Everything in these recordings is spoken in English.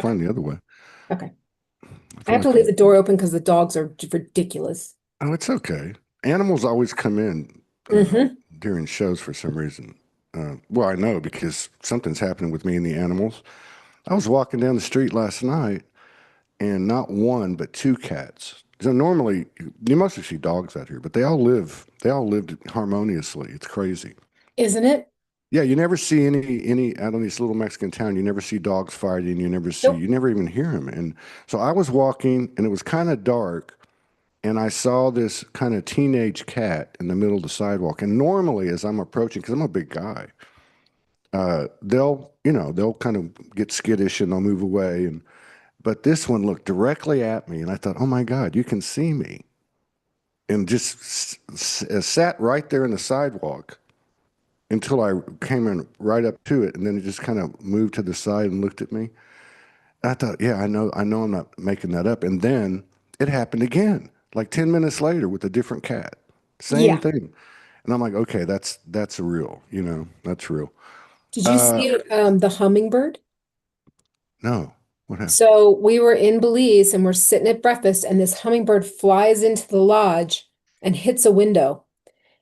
fine the other way. Okay. I I feel have to like leave the door open because the dogs are ridiculous. oh, it's okay. Animals always come in Hmm. during shows for some reason. Well, I know because something's happening with me and the animals. I was walking down the street last night, and not one but two cats. So normally you mostly see dogs out here, but they all lived harmoniously. It's crazy. Isn't it? Yeah, you never see any out on this little Mexican town. You never see dogs fighting. Nope. You never even hear them. And so I was walking, and it was kind of dark, and I saw this kind of teenage cat in the middle of the sidewalk. And normally, as I'm approaching, because I'm a big guy, they'll kind of get skittish and they'll move away. And but this one looked directly at me, and I thought, oh my God, you can see me, and just sat right there in the sidewalk until I came in right up to it, and then it just kind of moved to the side and looked at me. I thought, yeah, I know, I'm not making that up. And then it happened again, like 10 minutes later with a different cat, same Yeah. thing. And I'm like, okay, that's real, that's real. Did you Uh, see the hummingbird? no, what happened? So we were in Belize and we're sitting at breakfast, and this hummingbird flies into the lodge and hits a window.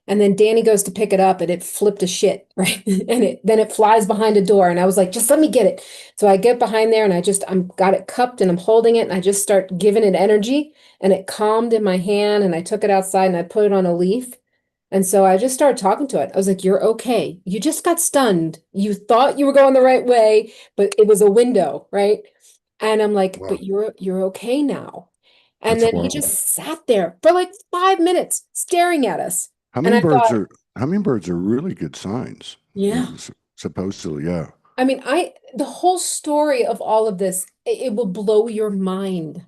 And then Danny goes to pick it up and it flipped a shit, right? And it flies behind a door. And I was like, just let me get it. So I get behind there and I'm got it cupped and I'm holding it and I just start giving it energy and it calmed in my hand and I took it outside and I put it on a leaf. And so I just started talking to it. I was like, you're okay. You just got stunned. You thought you were going the right way, but it was a window, right? And I'm like, Wow, but you're okay now. And that's then he wild. just sat there for like 5 minutes staring at us. And I Hummingbirds thought, are hummingbirds are really good signs. yeah. Supposedly, yeah. I mean, the whole story of all of this, it will blow your mind.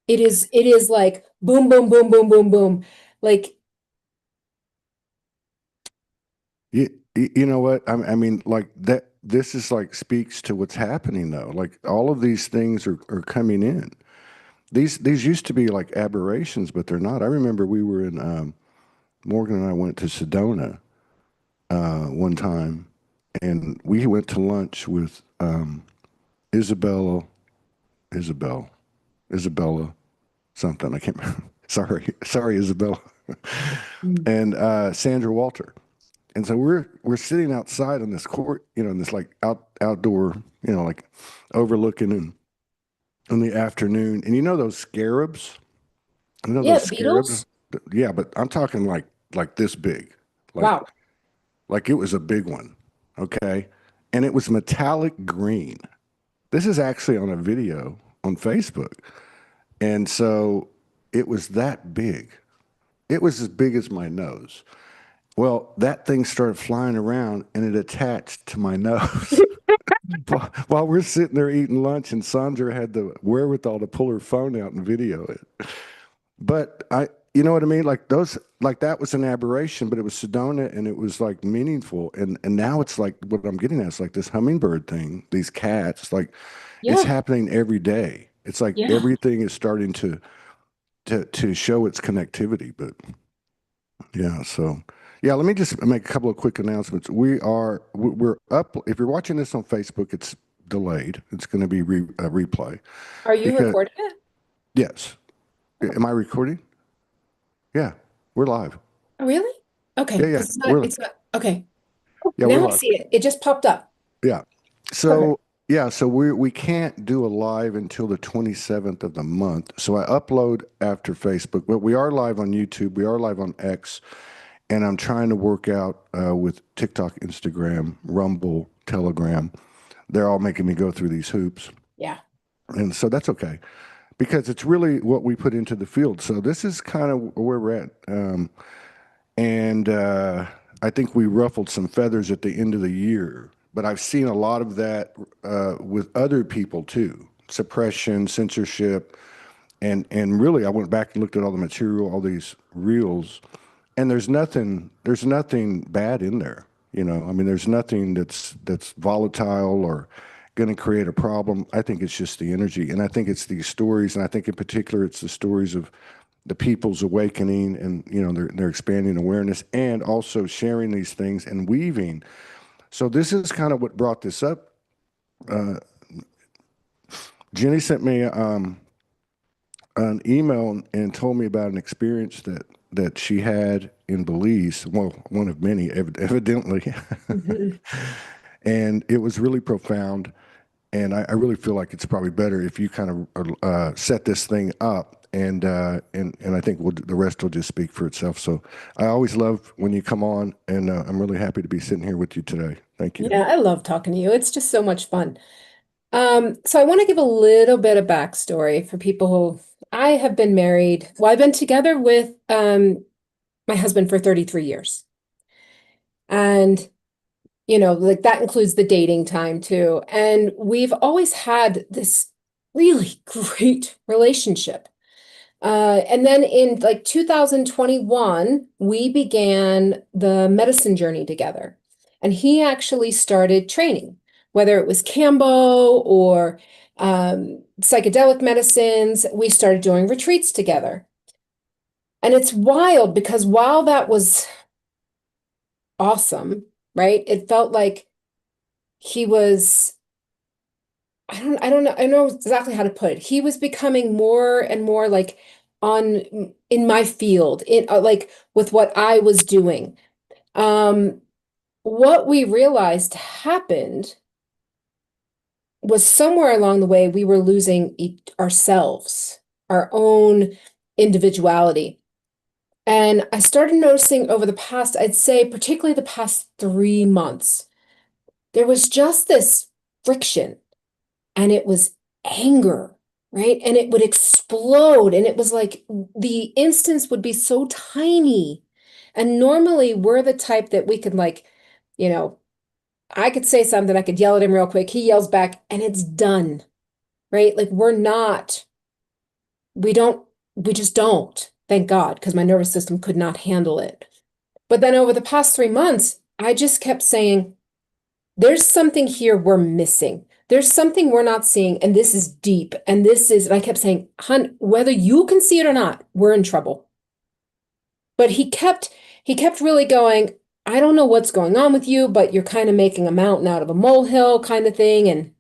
It is like boom, boom, boom, boom, boom, boom. Like, You know what? I mean, like that. This is like speaks to what's happening though. Like all of these things are coming in. These used to be like aberrations, but they're not. I remember we were in Morgan and I went to Sedona one time, and we went to lunch with Isabella, Isabel, Isabella something. I can't remember. Sorry, Isabella, mm, and Sandra Walter. And so we're sitting outside on this court, in this like outdoor, like overlooking in the afternoon. And you know those scarabs? You know yeah, those the scarabs? Beatles. Yeah, but I'm talking like this big, like Wow. like it was a big one. Okay, and it was metallic green. This is actually on a video on Facebook, and so it was that big. It was as big as my nose. Well, that thing started flying around and it attached to my nose. While we're sitting there eating lunch, and Sandra had the wherewithal to pull her phone out and video it. But you know what I mean? Like like that was an aberration, but it was Sedona and it was like meaningful. And now it's like what I'm getting at is like this hummingbird thing, these cats, like it's Yeah. happening every day. It's like Yeah. everything is starting to show its connectivity. But yeah, so yeah, let me just make a couple of quick announcements. We're up. If you're watching this on Facebook, it's delayed. It's going to be a replay Are you because recording it? yes. Am I recording? Yeah, we're live. Oh, really? Okay, Yeah, yeah, because it's not, okay. we're Now I live. see it. It just popped up. Yeah. Perfect. So yeah, so we can't do a live until the 27th of the month. So I upload after Facebook, but we are live on YouTube. We are live on X, and I'm trying to work out with TikTok, Instagram, Rumble, Telegram. They're all making me go through these hoops, Yeah. and so that's okay because it's really what we put into the field. So this is kind of where we're at. And I think we ruffled some feathers at the end of the year. But I've seen a lot of that with other people too, suppression, censorship, and really, I went back and looked at all the material, all these reels, and there's nothing bad in there. I mean, there's nothing that's volatile or going to create a problem. I think it's just the energy, and I think it's these stories, and I think in particular, it's the stories of the people's awakening and they're expanding awareness and also sharing these things and weaving. So this is kind of what brought this up. Jenny sent me an email and told me about an experience that she had in Belize. Well, one of many, evidently, Mhm. and it was really profound. And I really feel like it's probably better if you kind of set this thing up, and I think the rest will just speak for itself. So I always love when you come on, and I'm really happy to be sitting here with you today. Thank you. Yeah, I love talking to you. It's just so much fun. So I want to give a little bit of backstory for people who I have been married. Well, I've been together with my husband for 33 years. And, like that includes the dating time too. And we've always had this really great relationship. And then in like 2021, we began the medicine journey together. And he actually started training, whether it was Cambo or psychedelic medicines. We started doing retreats together. And it's wild because while that was awesome, right? It felt like he was, I don't know exactly how to put it. He was becoming more and more like on in my field, in like with what I was doing. Um, what we realized happened was somewhere along the way we were losing ourselves, our own individuality. And I started noticing over the past, I'd say particularly the past 3 months, there was just this friction and it was anger, right? And it would explode. And it was like the instance would be so tiny. And normally we're the type that we could, like, you know, I could say something, I could yell at him real quick. He yells back and it's done, right? Like we're not, we don't, we just don't, thank God, because my nervous system could not handle it. But then over the past 3 months, I just kept saying, there's something here we're missing. There's something we're not seeing, and this is deep. And I kept saying, hun, whether you can see it or not, we're in trouble. But he kept really going, I don't know what's going on with you, but you're kind of making a mountain out of a molehill kind of thing. And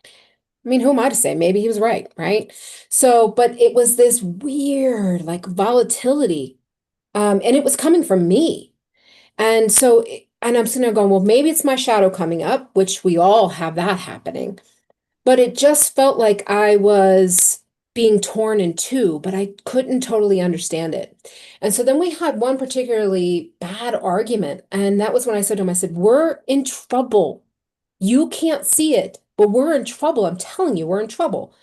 I mean, who am I to say? Maybe he was right, right? So, but it was this weird, like volatility. And it was coming from me. And so, and I'm sitting there going, well, maybe it's my shadow coming up, which we all have that happening. But it just felt like I was being torn in two, but I couldn't totally understand it. And so then we had one particularly bad argument. And that was when I said to him, I said, we're in trouble. You can't see it, but we're in trouble. I'm telling you, we're in trouble.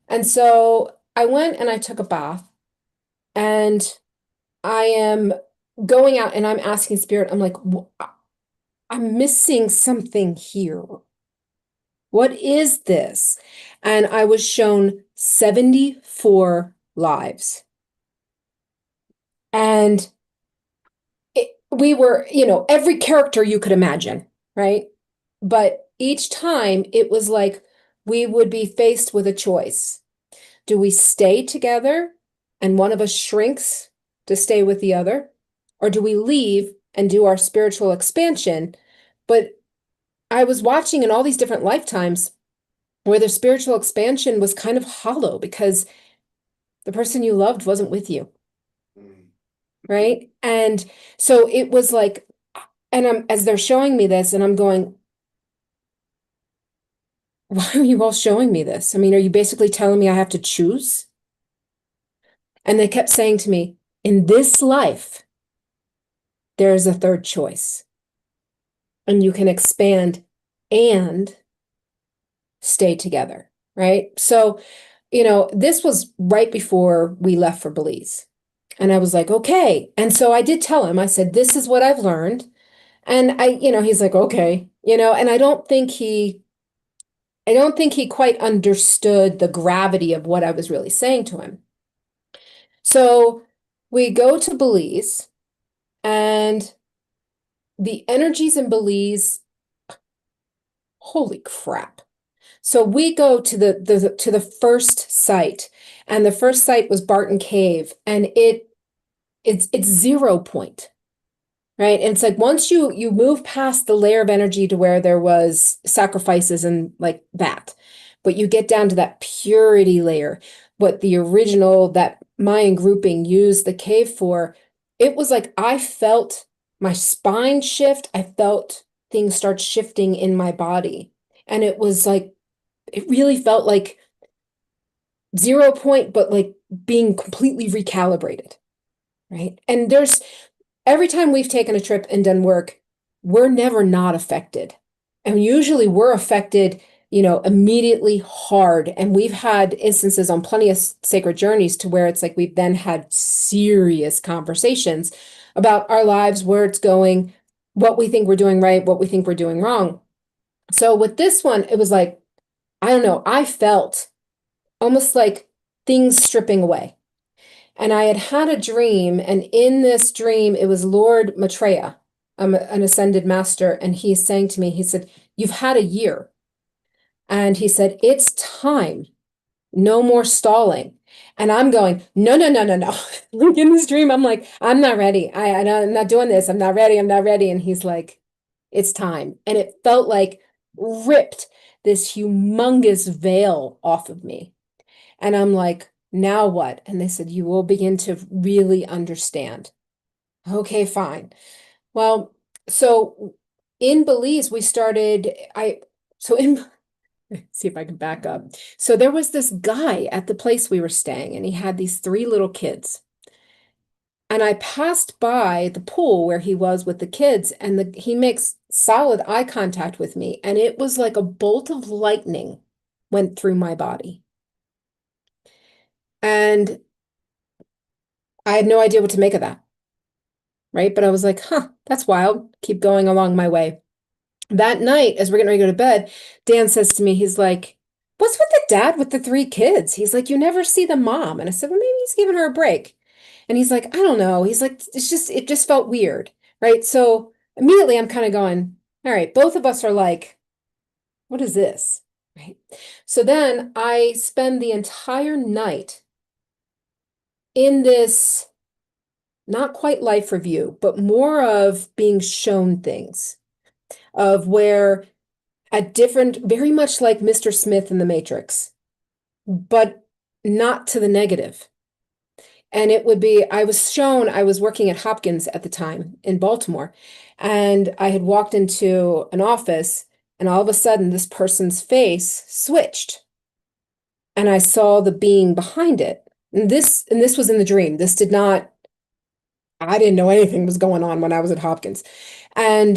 And so I went and I took a bath and I am going out and I'm asking spirit, I'm like, I'm missing something here. What is this? And I was shown 74 lives. And we were, every character you could imagine, right? But each time it was like we would be faced with a choice. Do we stay together and one of us shrinks to stay with the other? Or do we leave and do our spiritual expansion? But I was watching in all these different lifetimes where the spiritual expansion was kind of hollow because the person you loved wasn't with you, right? And so it was like, and as they're showing me this, and I'm going, why are you all showing me this? I mean, are you basically telling me I have to choose? And they kept saying to me, in this life, there is a third choice, and you can expand and stay together, right? So, this was right before we left for Belize. And I was like, okay. And so I did tell him, I said, this is what I've learned. And he's like, okay, and I don't think he quite understood the gravity of what I was really saying to him. So we go to Belize and the energies in Belize, holy crap. So we go to the first site, and the first site was Barton Cave, and it's 0 point, right? And it's like once you move past the layer of energy to where there was sacrifices and like that, but you get down to that purity layer, what the original, that Mayan grouping used the cave for. It was like I felt my spine shift. I felt things start shifting in my body. And it was like, it really felt like 0 point, but like being completely recalibrated, right? And there's every time we've taken a trip and done work, we're never not affected. And usually we're affected, immediately hard. And we've had instances on plenty of sacred journeys to where it's like we've then had serious conversations about our lives, where it's going, what we think we're doing right, what we think we're doing wrong. So with this one, it was like, I don't know, I felt almost like things stripping away. And I had had a dream, and in this dream, it was Lord Maitreya, an ascended master, and he's saying to me, he said, "You've had a year." And he said, "It's time. No more stalling." And I'm going, no, no, no, no, no. Like in this dream, I'm like, I'm not ready. I'm not doing this. I'm not ready. I'm not ready. And he's like, it's time. And it felt like ripped this humongous veil off of me. And I'm like, now what? And they said, you will begin to really understand. Okay, fine. Well, so in Belize, we started, so in, see if I can back up. So there was this guy at the place we were staying, and he had these three little kids. And I passed by the pool where he was with the kids, and he makes solid eye contact with me. And it was like a bolt of lightning went through my body. And I had no idea what to make of that, right? But I was like, huh, that's wild. Keep going along my way. That night, as we're getting ready to go to bed, Dan says to me, he's like, what's with the dad with the three kids? He's like, you never see the mom. And I said, well, maybe he's giving her a break. And he's like, I don't know. He's like, it just felt weird, right? So immediately I'm kind of going, all right, both of us are like, what is this? Right. So then I spend the entire night in this not quite life review, but more of being shown things, of where at different, very much like Mr. Smith in The Matrix, but not to the negative. And it would be, I was shown, I was working at Hopkins at the time in Baltimore, and I had walked into an office, and all of a sudden this person's face switched, and I saw the being behind it. And this was in the dream. This did not, I didn't know anything was going on when I was at Hopkins. And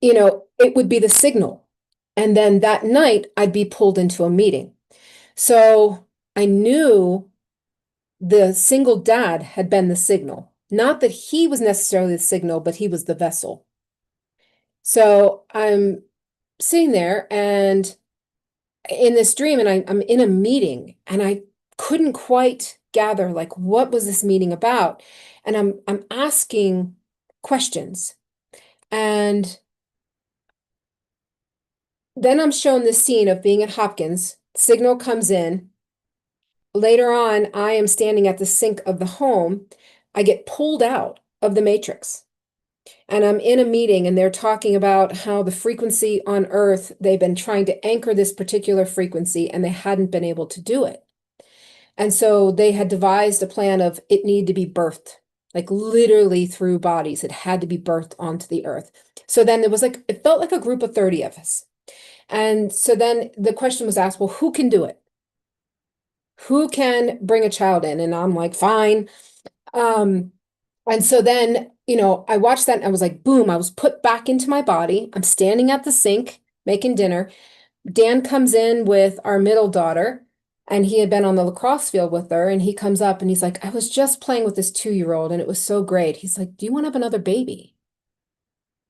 it would be the signal. And then that night I'd be pulled into a meeting. So I knew the single dad had been the signal. Not that he was necessarily the signal, but he was the vessel. So I'm sitting there and in this dream, and I'm in a meeting, and I couldn't quite gather like what was this meeting about. And I'm asking questions. And then I'm shown this scene of being at Hopkins. Signal comes in. Later on, I am standing at the sink of the home. I get pulled out of the matrix. And I'm in a meeting, and they're talking about how the frequency on Earth, they've been trying to anchor this particular frequency, and they hadn't been able to do it. And so they had devised a plan of it needed to be birthed, like literally through bodies. It had to be birthed onto the Earth. So then it felt like a group of 30 of us. And so then the question was asked, well, who can do it? Who can bring a child in? And I'm like, fine. And so then, I watched that and I was like, boom, I was put back into my body. I'm standing at the sink making dinner. Dan comes in with our middle daughter, and he had been on the lacrosse field with her. And he comes up and he's like, I was just playing with this 2-year-old and it was so great. He's like, do you want to have another baby?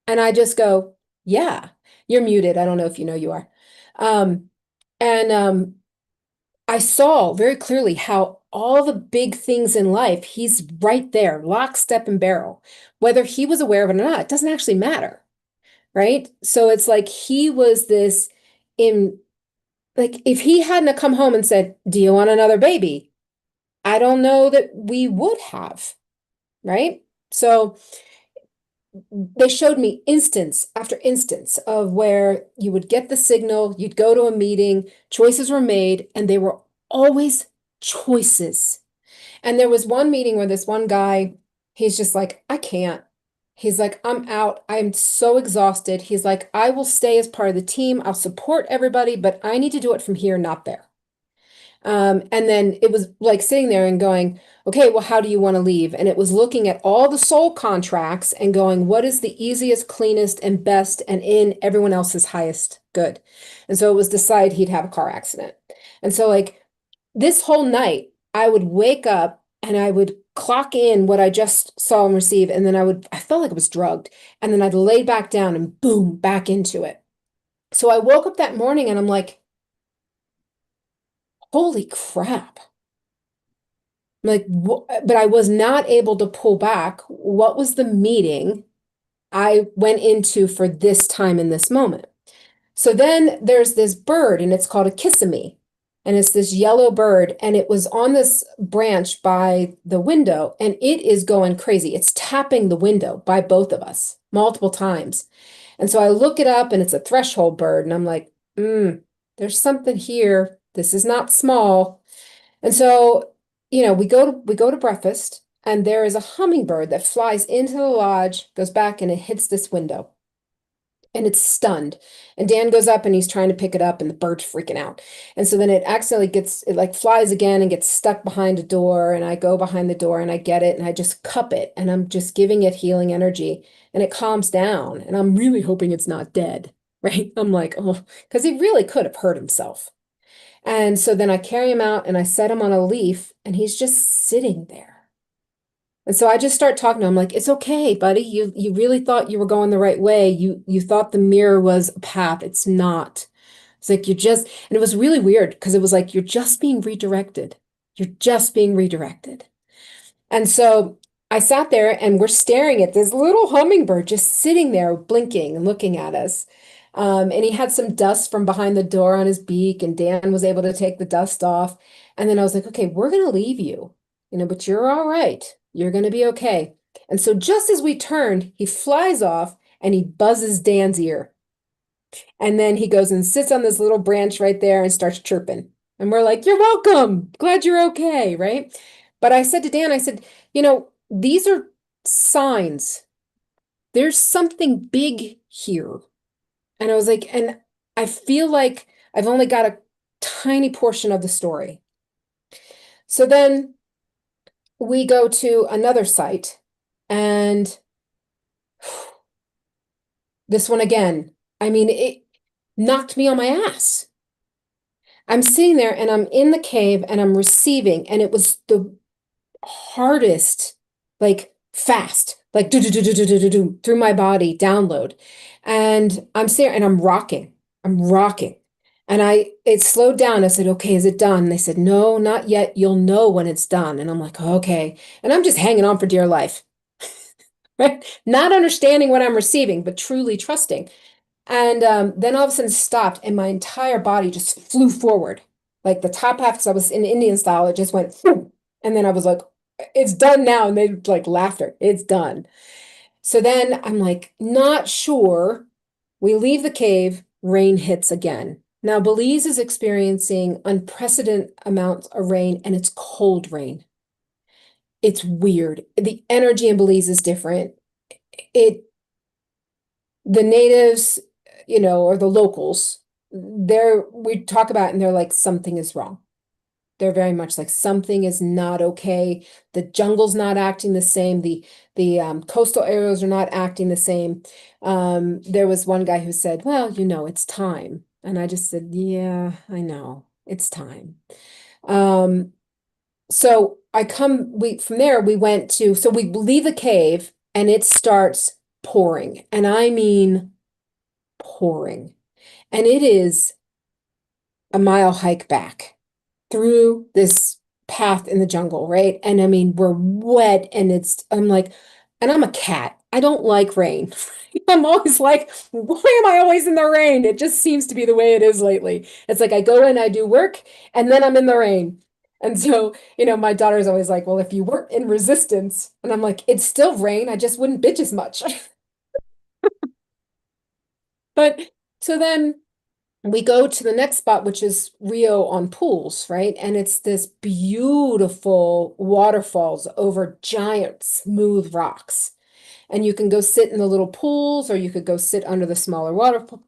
And I just go, yeah, you're muted. I don't know if you know you are. Um, and I saw very clearly how all the big things in life, he's right there, lock, step, and barrel. Whether he was aware of it or not, it doesn't actually matter, right? So it's like he was this in, like, if he hadn't have come home and said, do you want another baby? I don't know that we would have, right? So they showed me instance after instance of where you would get the signal, you'd go to a meeting, choices were made, and they were always choices. And there was one meeting where this one guy, he's just like, I can't. He's like, I'm out. I'm so exhausted. He's like, I will stay as part of the team. I'll support everybody, but I need to do it from here, not there. And then it was like sitting there and going, okay, well, how do you want to leave? And it was looking at all the soul contracts and going, what is the easiest, cleanest, and best, and in everyone else's highest good? And so it was decided he'd have a car accident. And so, like, this whole night, I would wake up and I would clock in what I just saw and receive. And then I felt like I was drugged. And then I'd lay back down and boom, back into it. So I woke up that morning and I'm like, holy crap. Like, but I was not able to pull back. What was the meeting I went into for this time in this moment? So then there's this bird, and it's called a kissimmee. And it's this yellow bird, and it was on this branch by the window, and it is going crazy. It's tapping the window by both of us multiple times. And so I look it up, and it's a threshold bird, and I'm like, there's something here. This is not small. And so, we go to breakfast, and there is a hummingbird that flies into the lodge, goes back, and it hits this window. And it's stunned. And Dan goes up and he's trying to pick it up, and the bird's freaking out. And so then it accidentally it like flies again and gets stuck behind a door. And I go behind the door and I get it and I just cup it and I'm just giving it healing energy and it calms down. And I'm really hoping it's not dead, right? I'm like, oh, because he really could have hurt himself. And so then I carry him out and I set him on a leaf and he's just sitting there. And so I just start talking to him like, it's okay, buddy. You really thought you were going the right way. You thought the mirror was a path. It's not. It's like and it was really weird because it was like you're just being redirected. You're just being redirected. And so I sat there and we're staring at this little hummingbird just sitting there blinking and looking at us. And he had some dust from behind the door on his beak, and Dan was able to take the dust off. And then I was like, okay, we're going to leave you, but you're all right. You're going to be okay. And so just as we turned, he flies off and he buzzes Dan's ear. And then he goes and sits on this little branch right there and starts chirping. And we're like, you're welcome. Glad you're okay, right? But I said to Dan, I said, these are signs. There's something big here. And I was like, and I feel like I've only got a tiny portion of the story. So then we go to another site, and this one again, I mean, it knocked me on my ass. I'm sitting there and I'm in the cave and I'm receiving, and it was the hardest, like fast, like do do do do do do do do through my body download. And I'm sitting and I'm rocking. I'm rocking. And it slowed down. I said, okay, is it done? They said, no, not yet. You'll know when it's done. And I'm like, okay. And I'm just hanging on for dear life, right? Not understanding what I'm receiving, but truly trusting. And then all of a sudden stopped, and my entire body just flew forward. Like the top half, because I was in Indian style, it just went, "Phew." And then I was like, it's done now. And they like laughter, it's done. So then I'm like, not sure. We leave the cave, rain hits again. Now, Belize is experiencing unprecedented amounts of rain, and it's cold rain. It's weird. The energy in Belize is different. It the natives, or the locals, we talk about it and they're like, something is wrong. They're very much like something is not okay. The jungle's not acting the same. The coastal areas are not acting the same. There was one guy who said, well, it's time. And I just said, yeah, I know. It's time. So from there, so we leave the cave and it starts pouring. And I mean pouring. And it is a mile hike back through this path in the jungle, right? And I mean, we're wet and I'm like, and I'm a cat. I don't like rain. I'm always like, why am I always in the rain? It just seems to be the way it is lately. It's like I go in, I do work, and then I'm in the rain. And so, my daughter's always like, well, if you weren't in resistance, and I'm like, it's still rain, I just wouldn't bitch as much. But so then we go to the next spot, which is Rio on pools, right? And it's this beautiful waterfalls over giant smooth rocks. And you can go sit in the little pools or you could go sit under the smaller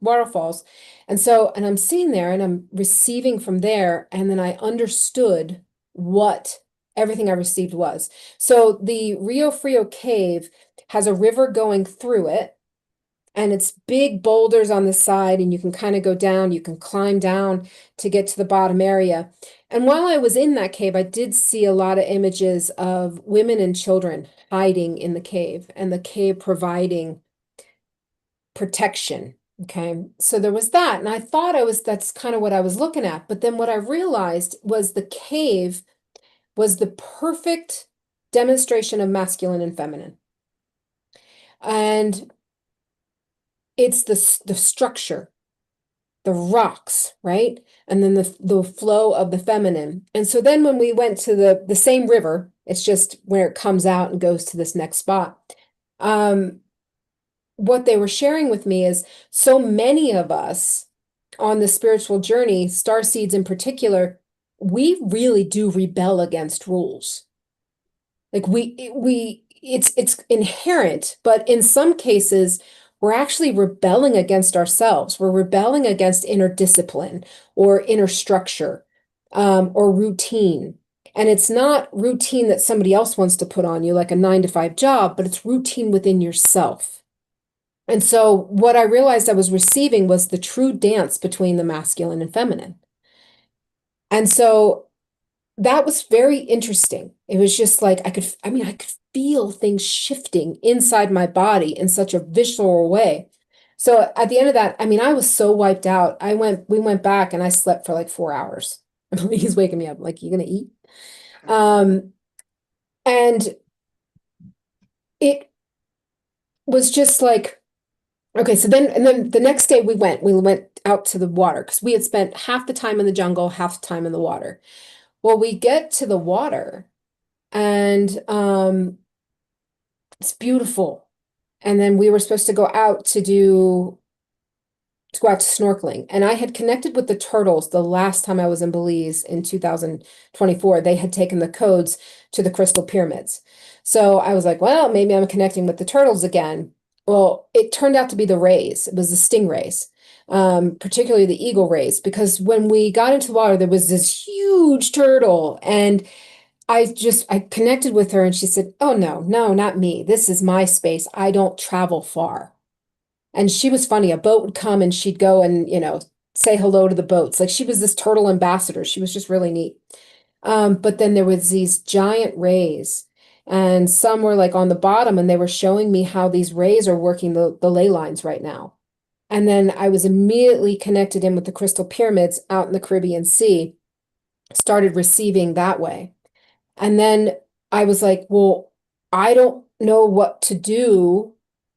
waterfalls. And I'm sitting there and I'm receiving from there. And then I understood what everything I received was. So the Rio Frio cave has a river going through it, and it's big boulders on the side, and you can kind of go down, you can climb down to get to the bottom area. And while I was in that cave, I did see a lot of images of women and children hiding in the cave and the cave providing protection. Okay. So there was that. And I thought that's kind of what I was looking at. But then what I realized was the cave was the perfect demonstration of masculine and feminine. And it's the structure, the rocks, right? And then the flow of the feminine. And so then when we went to the same river, it's just where it comes out and goes to this next spot. What they were sharing with me is so many of us on the spiritual journey, star seeds in particular, we really do rebel against rules. Like it's inherent, but in some cases, we're actually rebelling against ourselves. We're rebelling against inner discipline or inner structure, or routine. And it's not routine that somebody else wants to put on you, like a 9 to 5 job, but it's routine within yourself. And so what I realized I was receiving was the true dance between the masculine and feminine. And so that was very interesting. It was just like I could feel things shifting inside my body in such a visceral way. So at the end of that, I was so wiped out. We went back and I slept for like 4 hours. He's waking me up, like, you gonna eat? Um, and it was just like, okay, and then the next day we went out to the water because we had spent half the time in the jungle, half the time in the water. Well, we get to the water and it's beautiful. And then we were supposed to go out to go out to snorkeling. And I had connected with the turtles the last time I was in Belize in 2024. They had taken the codes to the crystal pyramids. So I was like, well, maybe I'm connecting with the turtles again. Well, it turned out to be the rays. It was the stingrays, particularly the eagle rays, because when we got into the water, there was this huge turtle. And I connected with her and she said, oh, no, no, not me. This is my space. I don't travel far. And she was funny. A boat would come and she'd go and, say hello to the boats. Like she was this turtle ambassador. She was just really neat. But then there was these giant rays and some were like on the bottom and they were showing me how these rays are working the ley lines right now. And then I was immediately connected in with the crystal pyramids out in the Caribbean Sea, started receiving that way. And then I was like, well, I don't know what to do.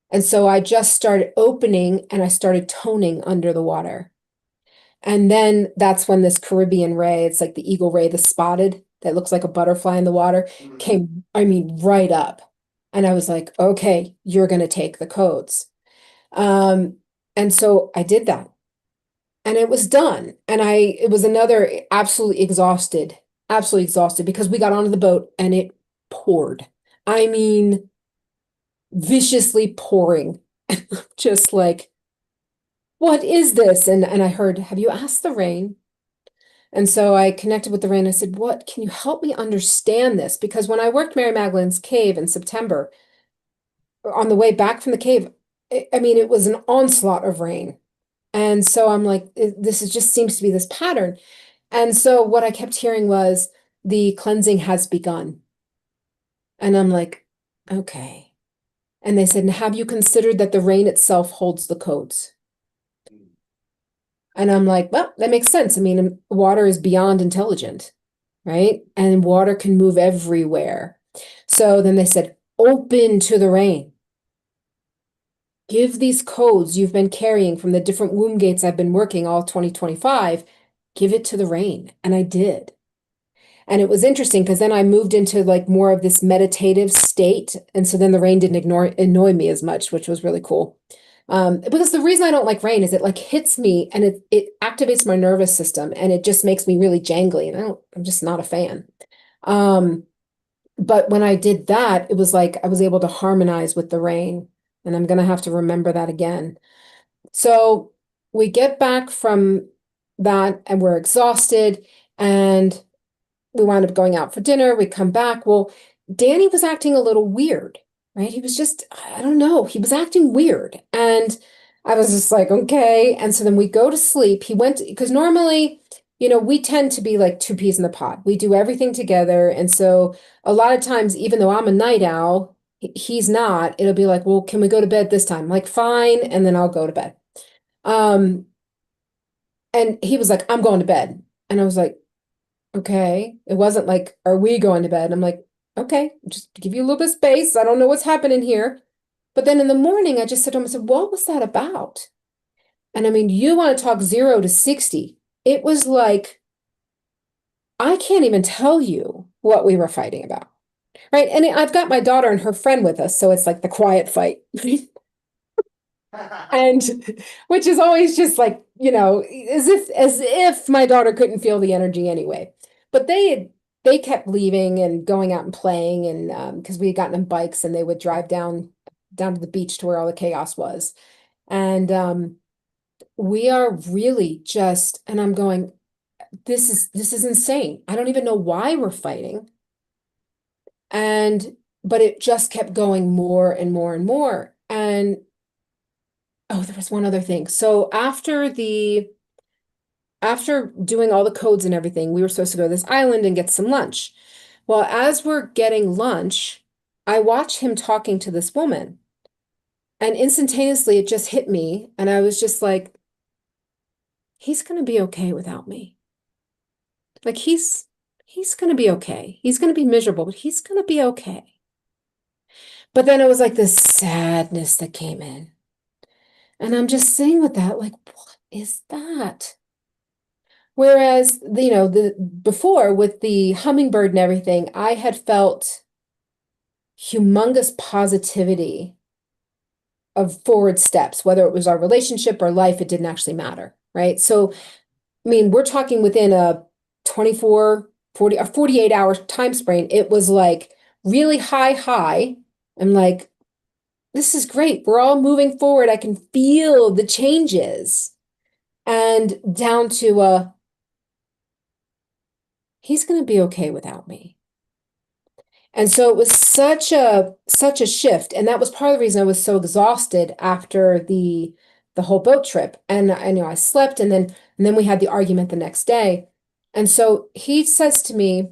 And so I just started opening and I started toning under the water. And then that's when this Caribbean ray, it's like the eagle ray, the spotted that looks like a butterfly in the water, came, right up. And I was like, okay, you're going to take the codes. And so I did that and it was done. And it was another absolutely exhausted because we got onto the boat and it poured. I mean, viciously pouring, just like, what is this? And I heard, have you asked the rain? And so I connected with the rain. I said, what, can you help me understand this? Because when I worked Mary Magdalene's cave in September, on the way back from the cave, it was an onslaught of rain. And so I'm like, this is just seems to be this pattern. And so what I kept hearing was the cleansing has begun. And I'm like, okay. And they said, have you considered that the rain itself holds the codes? And I'm like, well, that makes sense. Water is beyond intelligent, right? And water can move everywhere. So then they said, open to the rain. Give these codes you've been carrying from the different womb gates I've been working all 2025, give it to the rain. And I did. And it was interesting because then I moved into like more of this meditative state. And so then the rain didn't annoy me as much, which was really cool. Because the reason I don't like rain is it like hits me and it activates my nervous system and it just makes me really jangly. And I'm just not a fan. Um, but when I did that, it was like I was able to harmonize with the rain. And I'm gonna have to remember that again. So we get back from that and we're exhausted and we wound up going out for dinner. We come back. Well, Danny was acting a little weird, right? He was just, I don't know, he was acting weird. And I was just like, okay. And so then we go to sleep. He went, because normally, we tend to be like two peas in the pod. We do everything together. And so a lot of times, even though I'm a night owl, he's not, it'll be like, well, can we go to bed this time? I'm like, fine. And then I'll go to bed. Um, and he was like, I'm going to bed. And I was like, okay. It wasn't like, are we going to bed? I'm like, okay, just to give you a little bit of space. I don't know what's happening here. But then in the morning, I just said to him, I said, what was that about? And I mean, you want to talk 0 to 60. It was like, I can't even tell you what we were fighting about. Right. And I've got my daughter and her friend with us. So it's like the quiet fight. And which is always just like, as if my daughter couldn't feel the energy anyway. But they kept leaving and going out and playing and because we had gotten on bikes and they would drive down to the beach to where all the chaos was. And we are really just, and I'm going, this is insane. I don't even know why we're fighting. And but it just kept going more and more and more. And oh, there was one other thing. So after doing all the codes and everything, we were supposed to go to this island and get some lunch. Well, as we're getting lunch, I watch him talking to this woman, and instantaneously it just hit me, and I was just like, he's gonna be okay without me. Like he's gonna be okay. He's gonna be miserable, but he's gonna be okay. But then it was like this sadness that came in. And I'm just sitting with that, like, what is that? Whereas, the before with the hummingbird and everything, I had felt humongous positivity of forward steps, whether it was our relationship or life, it didn't actually matter, right? So, I mean, we're talking within a 24, 40, or 48-hour time span. It was like really high. I'm like, this is great. We're all moving forward. I can feel the changes. And down to he's going to be okay without me. And so it was such a shift, and that was part of the reason I was so exhausted after the whole boat trip. And I know I slept, and then we had the argument the next day. And so he says to me,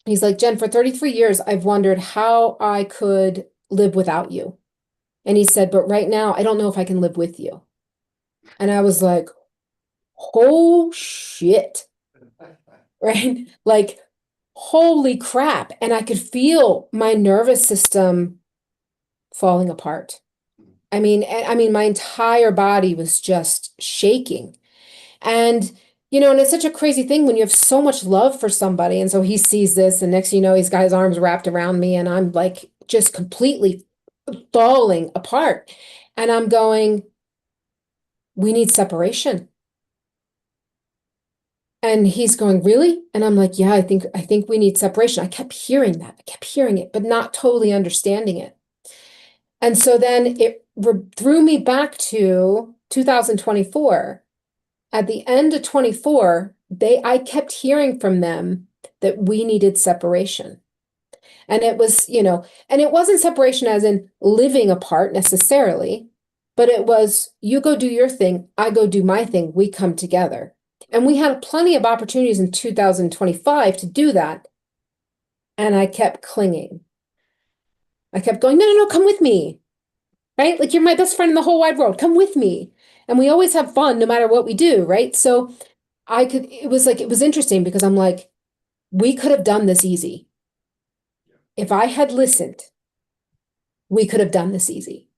he's like, Jen, for 33 years, I've wondered how I could live without you. And he said, but right now, I don't know if I can live with you. And I was like, oh shit, right? Like, holy crap. And I could feel my nervous system falling apart. I mean, my entire body was just shaking. And, and it's such a crazy thing when you have so much love for somebody. And so he sees this, and next thing you know, he's got his arms wrapped around me, and I'm like just completely falling apart. And I'm going, we need separation. And he's going, really? And I'm like, yeah, I think we need separation. I kept hearing that. I kept hearing it, but not totally understanding it. And so then it threw me back to 2024. At the end of 24, I kept hearing from them that we needed separation. And it was, and it wasn't separation as in living apart necessarily, but it was you go do your thing, I go do my thing, we come together. And we had plenty of opportunities in 2025 to do that. And I kept clinging. I kept going, no, no, no, come with me. Right? Like you're my best friend in the whole wide world. Come with me. And we always have fun no matter what we do, right? So it was interesting because I'm like, we could have done this easy. If I had listened, we could have done this easy.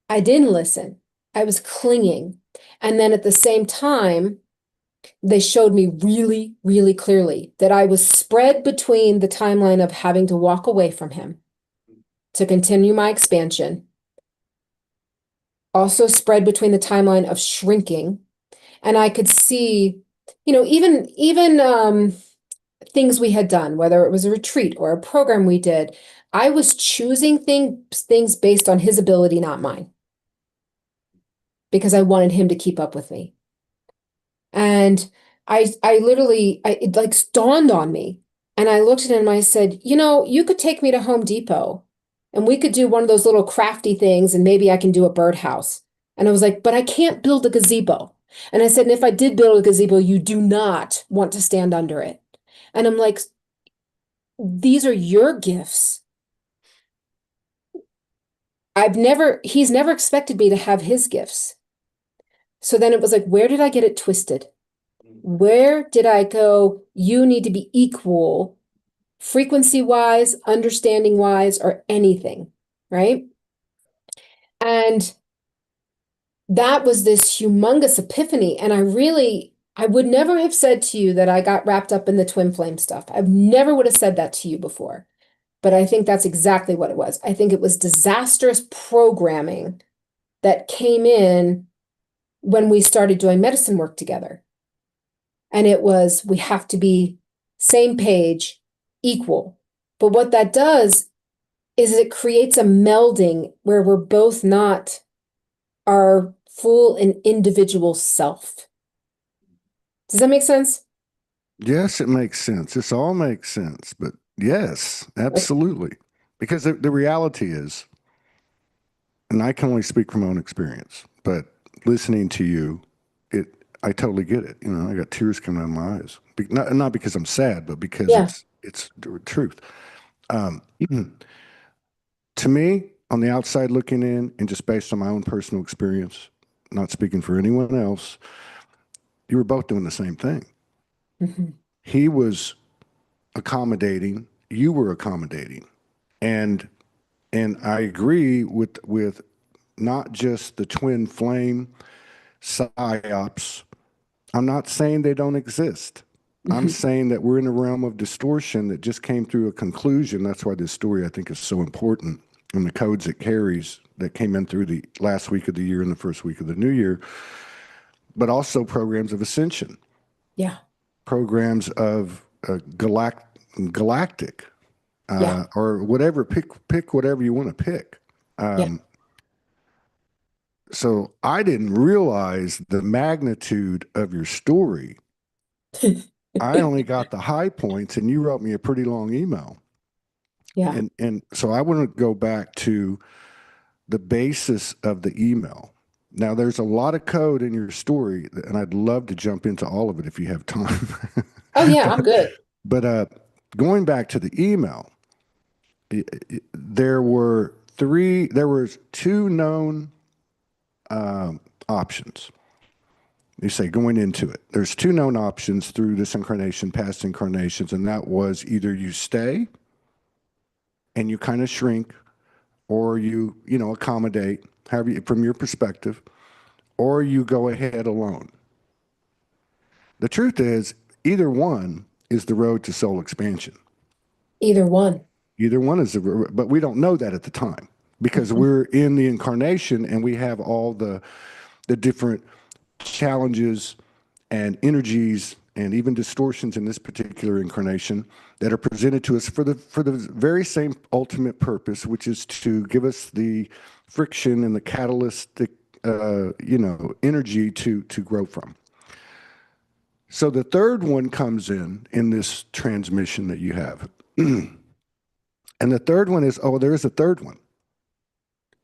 I didn't listen. I was clinging. And then at the same time, they showed me really, really clearly that I was spread between the timeline of having to walk away from him to continue my expansion also spread between the timeline of shrinking. And I could see, even things we had done, whether it was a retreat or a program we did, I was choosing things based on his ability, not mine, because I wanted him to keep up with me. And I literally, it like dawned on me. And I looked at him and I said, you could take me to Home Depot and we could do one of those little crafty things and maybe I can do a birdhouse. And I was like, but I can't build a gazebo. And I said, and if I did build a gazebo, you do not want to stand under it. And I'm like, these are your gifts. He's never expected me to have his gifts. So then it was like, where did I get it twisted? Where did I go? You need to be equal, frequency wise, understanding wise, or anything, right? And that was this humongous epiphany. And I would never have said to you that I got wrapped up in the twin flame stuff. I never would have said that to you before. But I think that's exactly what it was. I think it was disastrous programming that came in when we started doing medicine work together. And it was, we have to be same page, equal. But what that does is it creates a melding where we're both not our full and individual self. Does that make sense? Yes, it makes sense. This all makes sense. But yes, Like, absolutely. Because the reality is, and I can only speak from my own experience, but listening to you, it I totally get it. I got tears coming out of my eyes. Not because I'm sad, but because yeah. it's the truth. Um, to me, on the outside looking in, and just based on my own personal experience, not speaking for anyone else, you were both doing the same thing. Mhm. He was accommodating, you were accommodating, and I agree with not just the twin flame psyops. I'm not saying they don't exist. I'm Mhm. saying that we're in a realm of distortion that just came through a conclusion. That's why this story I think is so important, and the codes it carries that came in through the last week of the year and the first week of the new year, but also programs of ascension, Yeah. programs of galactic, Yeah. or whatever. Pick whatever you want to pick. Yeah. So I didn't realize the magnitude of your story. I only got the high points, and you wrote me a pretty long email. Yeah. And so I want to go back to the basis of the email. Now, there's a lot of code in your story, and I'd love to jump into all of it if you have time. Oh yeah, I'm but good. but going back to the email, there were two known options. You say going into it, there's two known options through this incarnation, past incarnations, and that was either you stay and you kind of shrink, or you accommodate, however from your perspective, or you go ahead alone. The truth is, either one is the road to soul expansion. Either one. Either one is but we don't know that at the time because Mhm. we're in the incarnation and we have all the different challenges and energies and even distortions in this particular incarnation that are presented to us for the very same ultimate purpose, which is to give us the friction and the catalytic energy to grow from. So the third one comes in this transmission that you have. And the third one is, oh, there is a third one.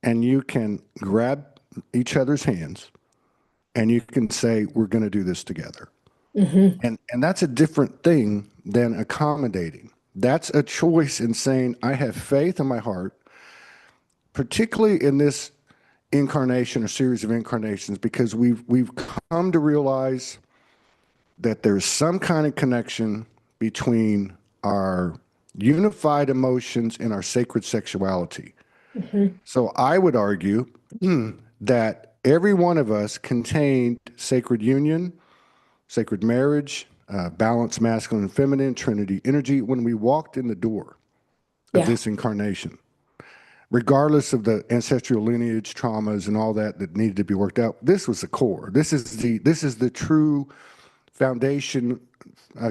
And you can grab each other's hands and you can say, we're going to do this together. Mhm. And that's a different thing than accommodating. That's a choice in saying, I have faith in my heart, particularly in this incarnation or series of incarnations, because we've come to realize that there's some kind of connection between our unified emotions and our sacred sexuality. Mhm. So I would argue that every one of us contained sacred union, sacred marriage, balanced masculine and feminine, trinity energy when we walked in the door of Yeah. this incarnation. regardless of the ancestral lineage traumas and all that that needed to be worked out. This was the core. This is the true foundation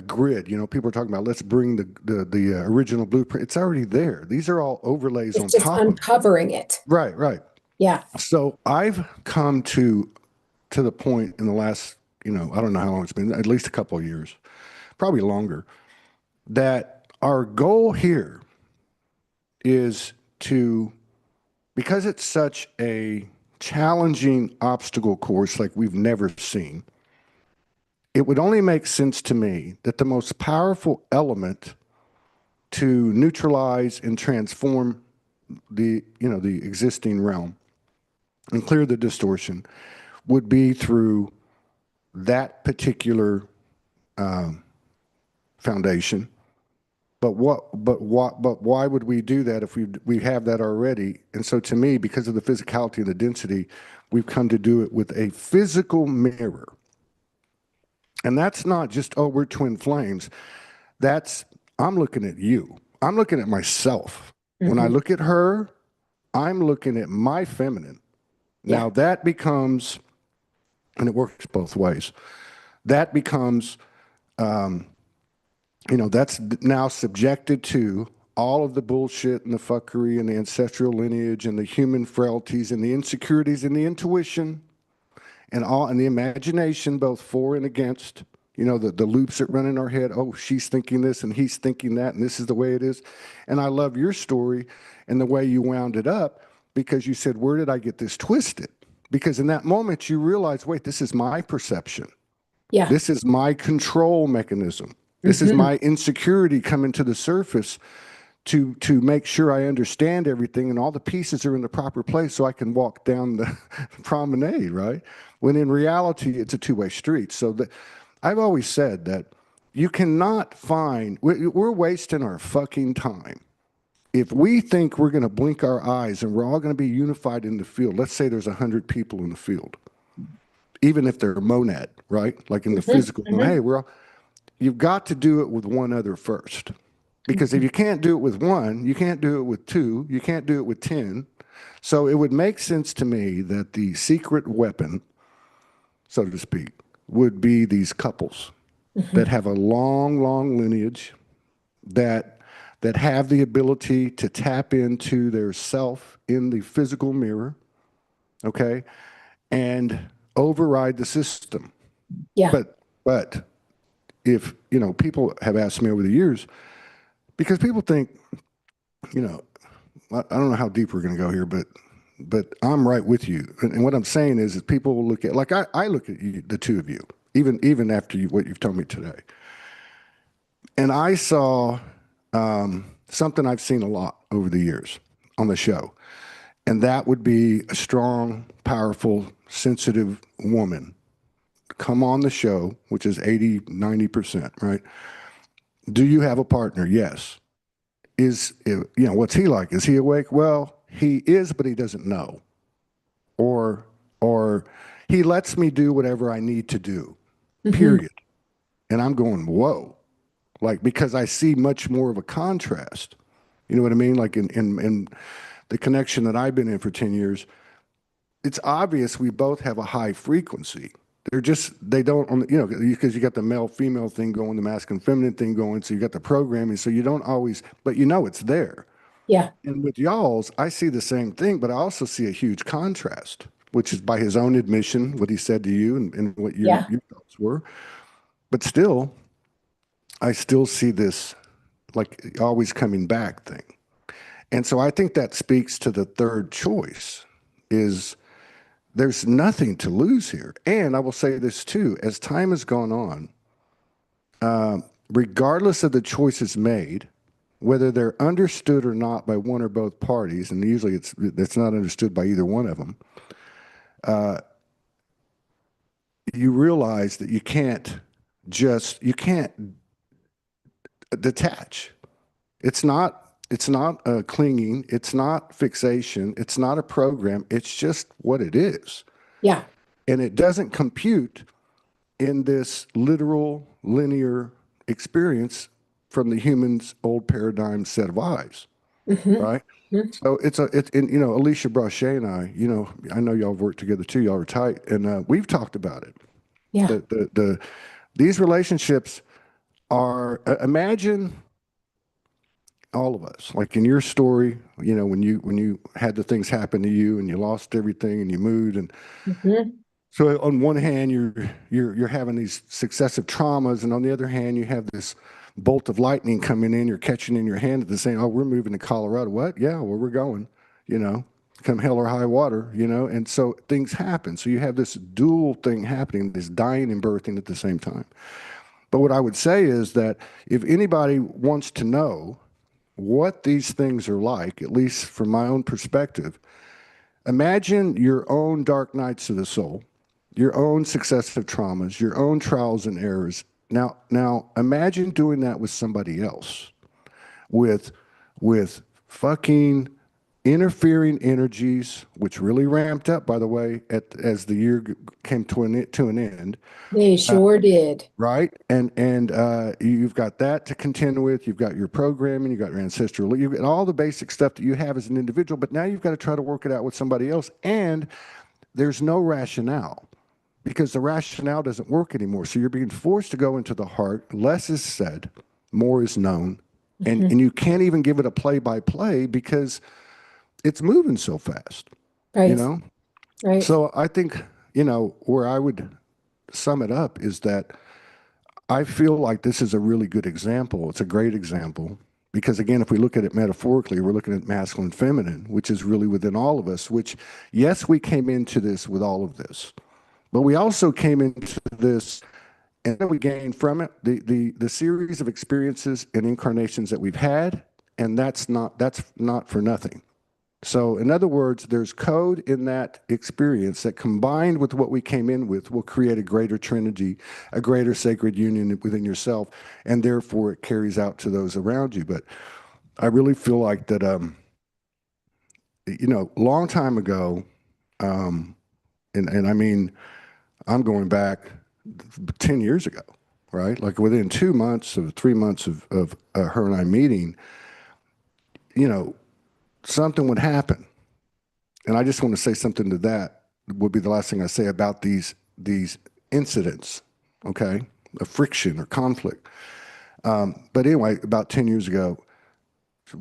grid. You know, people are talking about let's bring the original blueprint. It's already there. These are all overlays on It's just top of it. uncovering it. Right, right. Yeah. So I've come to the point in the last, I don't know how long it's been, at least a couple of years, probably longer, that our goal here is to, because it's such a challenging obstacle course like we've never seen, it would only make sense to me that the most powerful element to neutralize and transform the existing realm and clear the distortion would be through that particular foundation. But why would we do that if we have that already? And so to me, because of the physicality and the density, we've come to do it with a physical mirror. And that's not just, oh, we're twin flames. I'm looking at you. I'm looking at myself. When I look at her, I'm looking at my feminine. Yeah. Now that becomes, and it works both ways, that becomes, that's now subjected to all of the bullshit and the fuckery and the ancestral lineage and the human frailties and the insecurities and the intuition and the imagination, both for and against, the loops that run in our head. Oh, she's thinking this and he's thinking that, and this is the way it is. And I love your story and the way you wound it up, because you said, where did I get this twisted? Because in that moment you realize, wait, this is my perception. Yeah. This is my control mechanism. This is my insecurity coming to the surface to make sure I understand everything and all the pieces are in the proper place so I can walk down the promenade, right? When in reality, it's a two-way street. So I've always said that you cannot we're wasting our fucking time. If we think we're going to blink our eyes and we're all going to be unified in the field, let's say there's 100 people in the field, even if they're monad, right? Like in the physical, hey, you've got to do it with one other first. Because if you can't do it with one, you can't do it with two, you can't do it with 10. So it would make sense to me that the secret weapon, so to speak, would be these couples that have a long, long lineage, that have the ability to tap into their self in the physical mirror, okay, and override the system. Yeah. But if, people have asked me over the years, because people think, I don't know how deep we're going to go here, but I'm right with you. And what I'm saying is people will look at, like I look at you, the two of you, even after what you've told me today. And I saw something I've seen a lot over the years on the show. And that would be a strong, powerful, sensitive woman come on the show, which is 80, 90%, right? Do you have a partner? Yes. What's he like? Is he awake? Well, he is, but he doesn't know. Or he lets me do whatever I need to do, period. And I'm going, whoa. Like, because I see much more of a contrast. You know what I mean? Like in the connection that I've been in for 10 years, it's obvious we both have a high frequency. They don't, because you got the male female thing going, the masculine feminine thing going. So you got the programming. So you don't always, but it's there. Yeah. And with y'all's, I see the same thing, but I also see a huge contrast, which is by his own admission, what he said to you and what your thoughts were. But still, I still see this like always coming back thing. And so I think that speaks to the third choice is there's nothing to lose here. And I will say this too, as time has gone on, regardless of the choices made, whether they're understood or not by one or both parties, and usually it's not understood by either one of them, you realize that you can't detach. It's not clinging. It's not fixation. It's not a program. It's just what it is. Yeah. And it doesn't compute in this literal linear experience from the human's old paradigm set of eyes. Hmm. right? So and, Alicia Brochet and I, I know y'all have worked together too. Y'all are tight, and we've talked about it. Yeah. These relationships are, imagine all of us, like in your story, when you had the things happen to you and you lost everything and you moved, and Hmm. so on one hand you're having these successive traumas, and on the other hand you have this bolt of lightning coming in, you're catching in your hand at the same, oh, we're moving to Colorado. What? Yeah, where we're going, you know, come hell or high water, and so things happen. So you have this dual thing happening, this dying and birthing at the same time. But what I would say is that if anybody wants to know what these things are like, at least from my own perspective, imagine your own dark nights of the soul, your own successive traumas, your own trials and errors. Now imagine doing that with somebody else, with with fucking interfering energies, which really ramped up, by the way, as the year came to an end. They sure did. Right, and you've got that to contend with. You've got your programming, you've got your ancestral, you've got all the basic stuff that you have as an individual. But now you've got to try to work it out with somebody else, and there's no rationale because the rationale doesn't work anymore. So you're being forced to go into the heart. Less is said, more is known, and Hmm. and you can't even give it a play by play because it's moving so fast. You Right. know. Right. So I think where I would sum it up is that I feel like this is a really good example. It's a great example because, again, if we look at it metaphorically, we're looking at masculine, feminine, which is really within all of us. Which, yes, we came into this with all of this, but we also came into this, and then we gained from it the series of experiences and incarnations that we've had, and that's not for nothing. So, in other words, there's code in that experience that combined with what we came in with will create a greater trinity, a greater sacred union within yourself, and therefore it carries out to those around you. But I really feel like that, long time ago, um, and I mean, I'm going back 10 years ago, right? Like within 2 months of 3 months of her and I meeting, you know, something would happen. And I just want to say something to that would be the last thing I say about these incidents, okay, of friction or conflict. But anyway, about 10 years ago,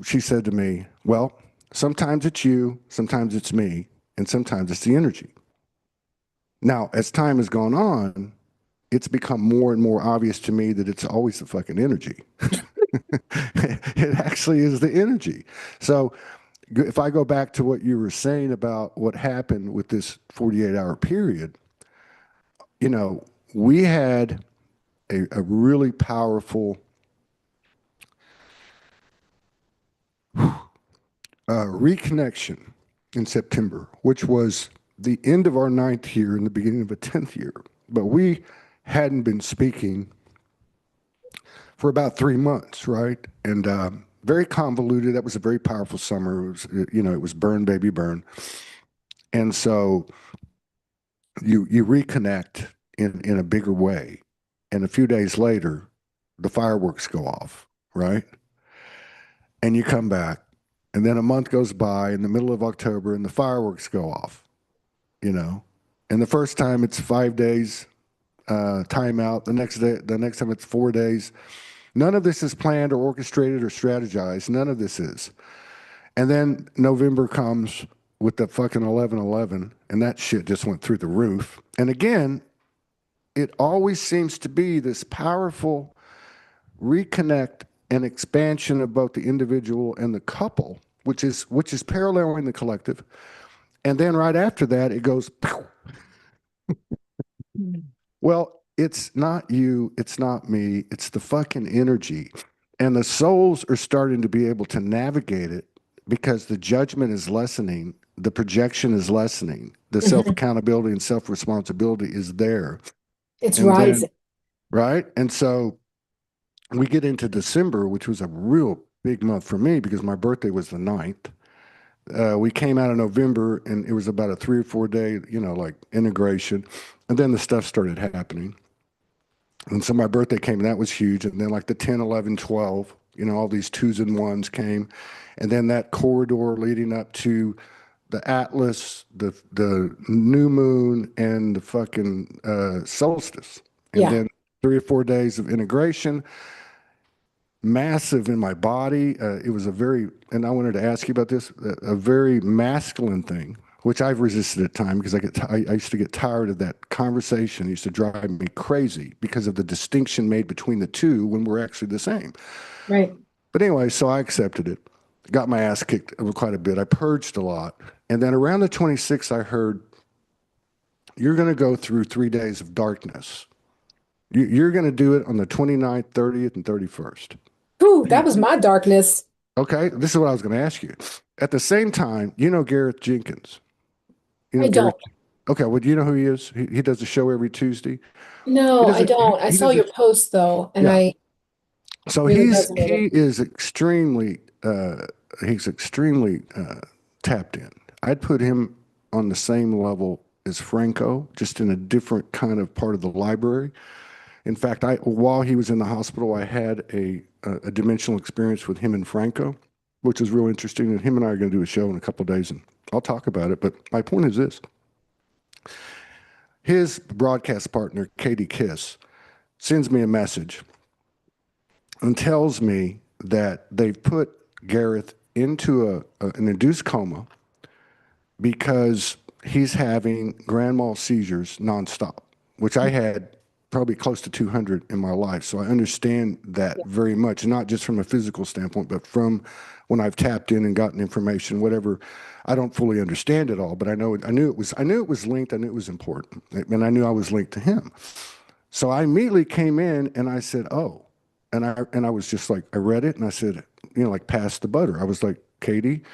she said to me, well, sometimes it's you, sometimes it's me, and sometimes it's the energy. Now, as time has gone on, it's become more and more obvious to me that it's always the fucking energy. It actually is the energy. So if I go back to what you were saying about what happened with this 48-hour period, we had a really powerful reconnection in September, which was the end of our ninth year and the beginning of a 10th year. But we hadn't been speaking for about 3 months, right? And very convoluted. That was a very powerful summer. It was burn, baby, burn. And so you reconnect in a bigger way, and a few days later, the fireworks go off, right? And you come back, and then a month goes by in the middle of October, and the fireworks go off, you know. And the first time it's 5 days timeout. The next time it's 4 days. None of this is planned or orchestrated or strategized. None of this is. And then November comes with the fucking 11/11, and that shit just went through the roof. And again, it always seems to be this powerful reconnect and expansion of both the individual and the couple, which is paralleling the collective. And then right after that, it goes, pow. Well, it's not you, it's not me, it's the fucking energy. And the souls are starting to be able to navigate it because the judgment is lessening, the projection is lessening, the self Hmm. accountability and self responsibility is there. It's And then, rising. right? And so we get into December, which was a real big month for me because my birthday was the 9th. We came out of November and it was about a 3 or 4 day, like integration. And then the stuff started happening. And so my birthday came and that was huge. And then like the 10, 11, 12. all these twos and ones came. And then that corridor leading up to the Atlas, the new moon, and the fucking solstice. And Yeah. then 3 or 4 days of integration, massive in my body. It was a very, and I wanted to ask you about this, a very masculine thing, which I've resisted at times because I used to get tired of that conversation. It used to drive me crazy because of the distinction made between the two when we're actually the same. Right. But anyway, so I accepted it, got my ass kicked quite a bit. I purged a lot. And then around the 26th, I heard, you're going to go through 3 days of darkness. You're going to do it on the 29th, 30th, and 31st. Whew, that was my darkness. Okay, this is what I was going to ask you. At the same time, Gareth Jenkins. You know I Gareth? don't. Okay, well, do you know who he is? He does a show every Tuesday. He No, does I it. don't. I He saw does your it. post though, and Yeah. I So really he resonated. is extremely tapped in. I'd put him on the same level as Franco, just in a different kind of part of the library. In fact, while he was in the hospital, I had a dimensional experience with him and Franco, which is real interesting. And him and I are going to do a show in a couple of days, and I'll talk about it. But my point is this: his broadcast partner, Katie Kiss, sends me a message and tells me that they've put Gareth into an induced coma because he's having grand mal seizures nonstop, which I had probably close to 200 in my life. So I understand that Yeah. very much, not just from a physical standpoint, but from when I've tapped in and gotten information, whatever. I don't fully understand it all, but I knew it was linked. I knew it was important, and I knew I was linked to him. So I immediately came in and I said, "Oh," and I was just like, I read it and I said, like pass the butter. I was like, Katie,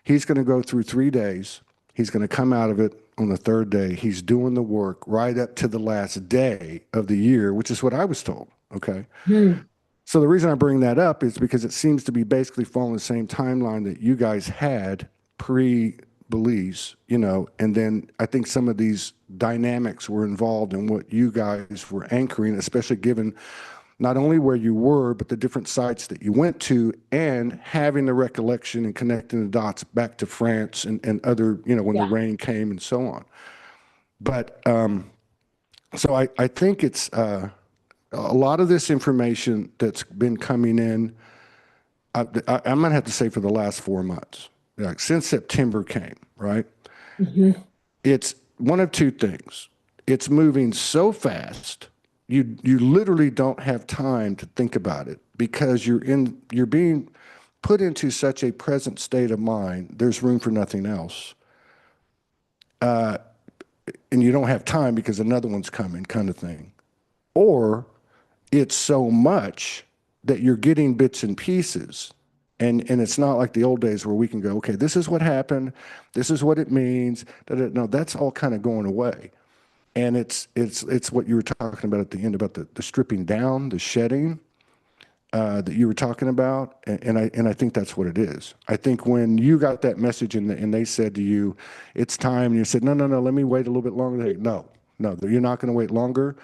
he's going to go through 3 days. He's going to come out of it on the third day. He's doing the work right up to the last day of the year, which is what I was told. Okay. Hmm. So the reason I bring that up is because it seems to be basically following the same timeline that you guys had pre Belize, and then I think some of these dynamics were involved in what you guys were anchoring, especially given not only where you were, but the different sites that you went to, and having the recollection and connecting the dots back to France and other, when the Yeah. rain came and so on. But so I think it's a lot of this information that's been coming in. I'm going to have to say for the last 4 months, like since September came, right? Hmm. It's one of two things. It's moving so fast, you literally don't have time to think about it because you're being put into such a present state of mind. There's room for nothing else, and you don't have time because another one's coming, kind of thing. Or it's so much that you're getting bits and pieces. And it's not like the old days where we can go, okay, this is what happened, this is what it means. No, that's all kind of going away. And it's what you were talking about at the end about the stripping down, the shedding that you were talking about, and I think that's what it is. I think when you got that message and they said to you, it's time, and you said, no, no, no, let me wait a little bit longer. No, no, you're not going to wait longer,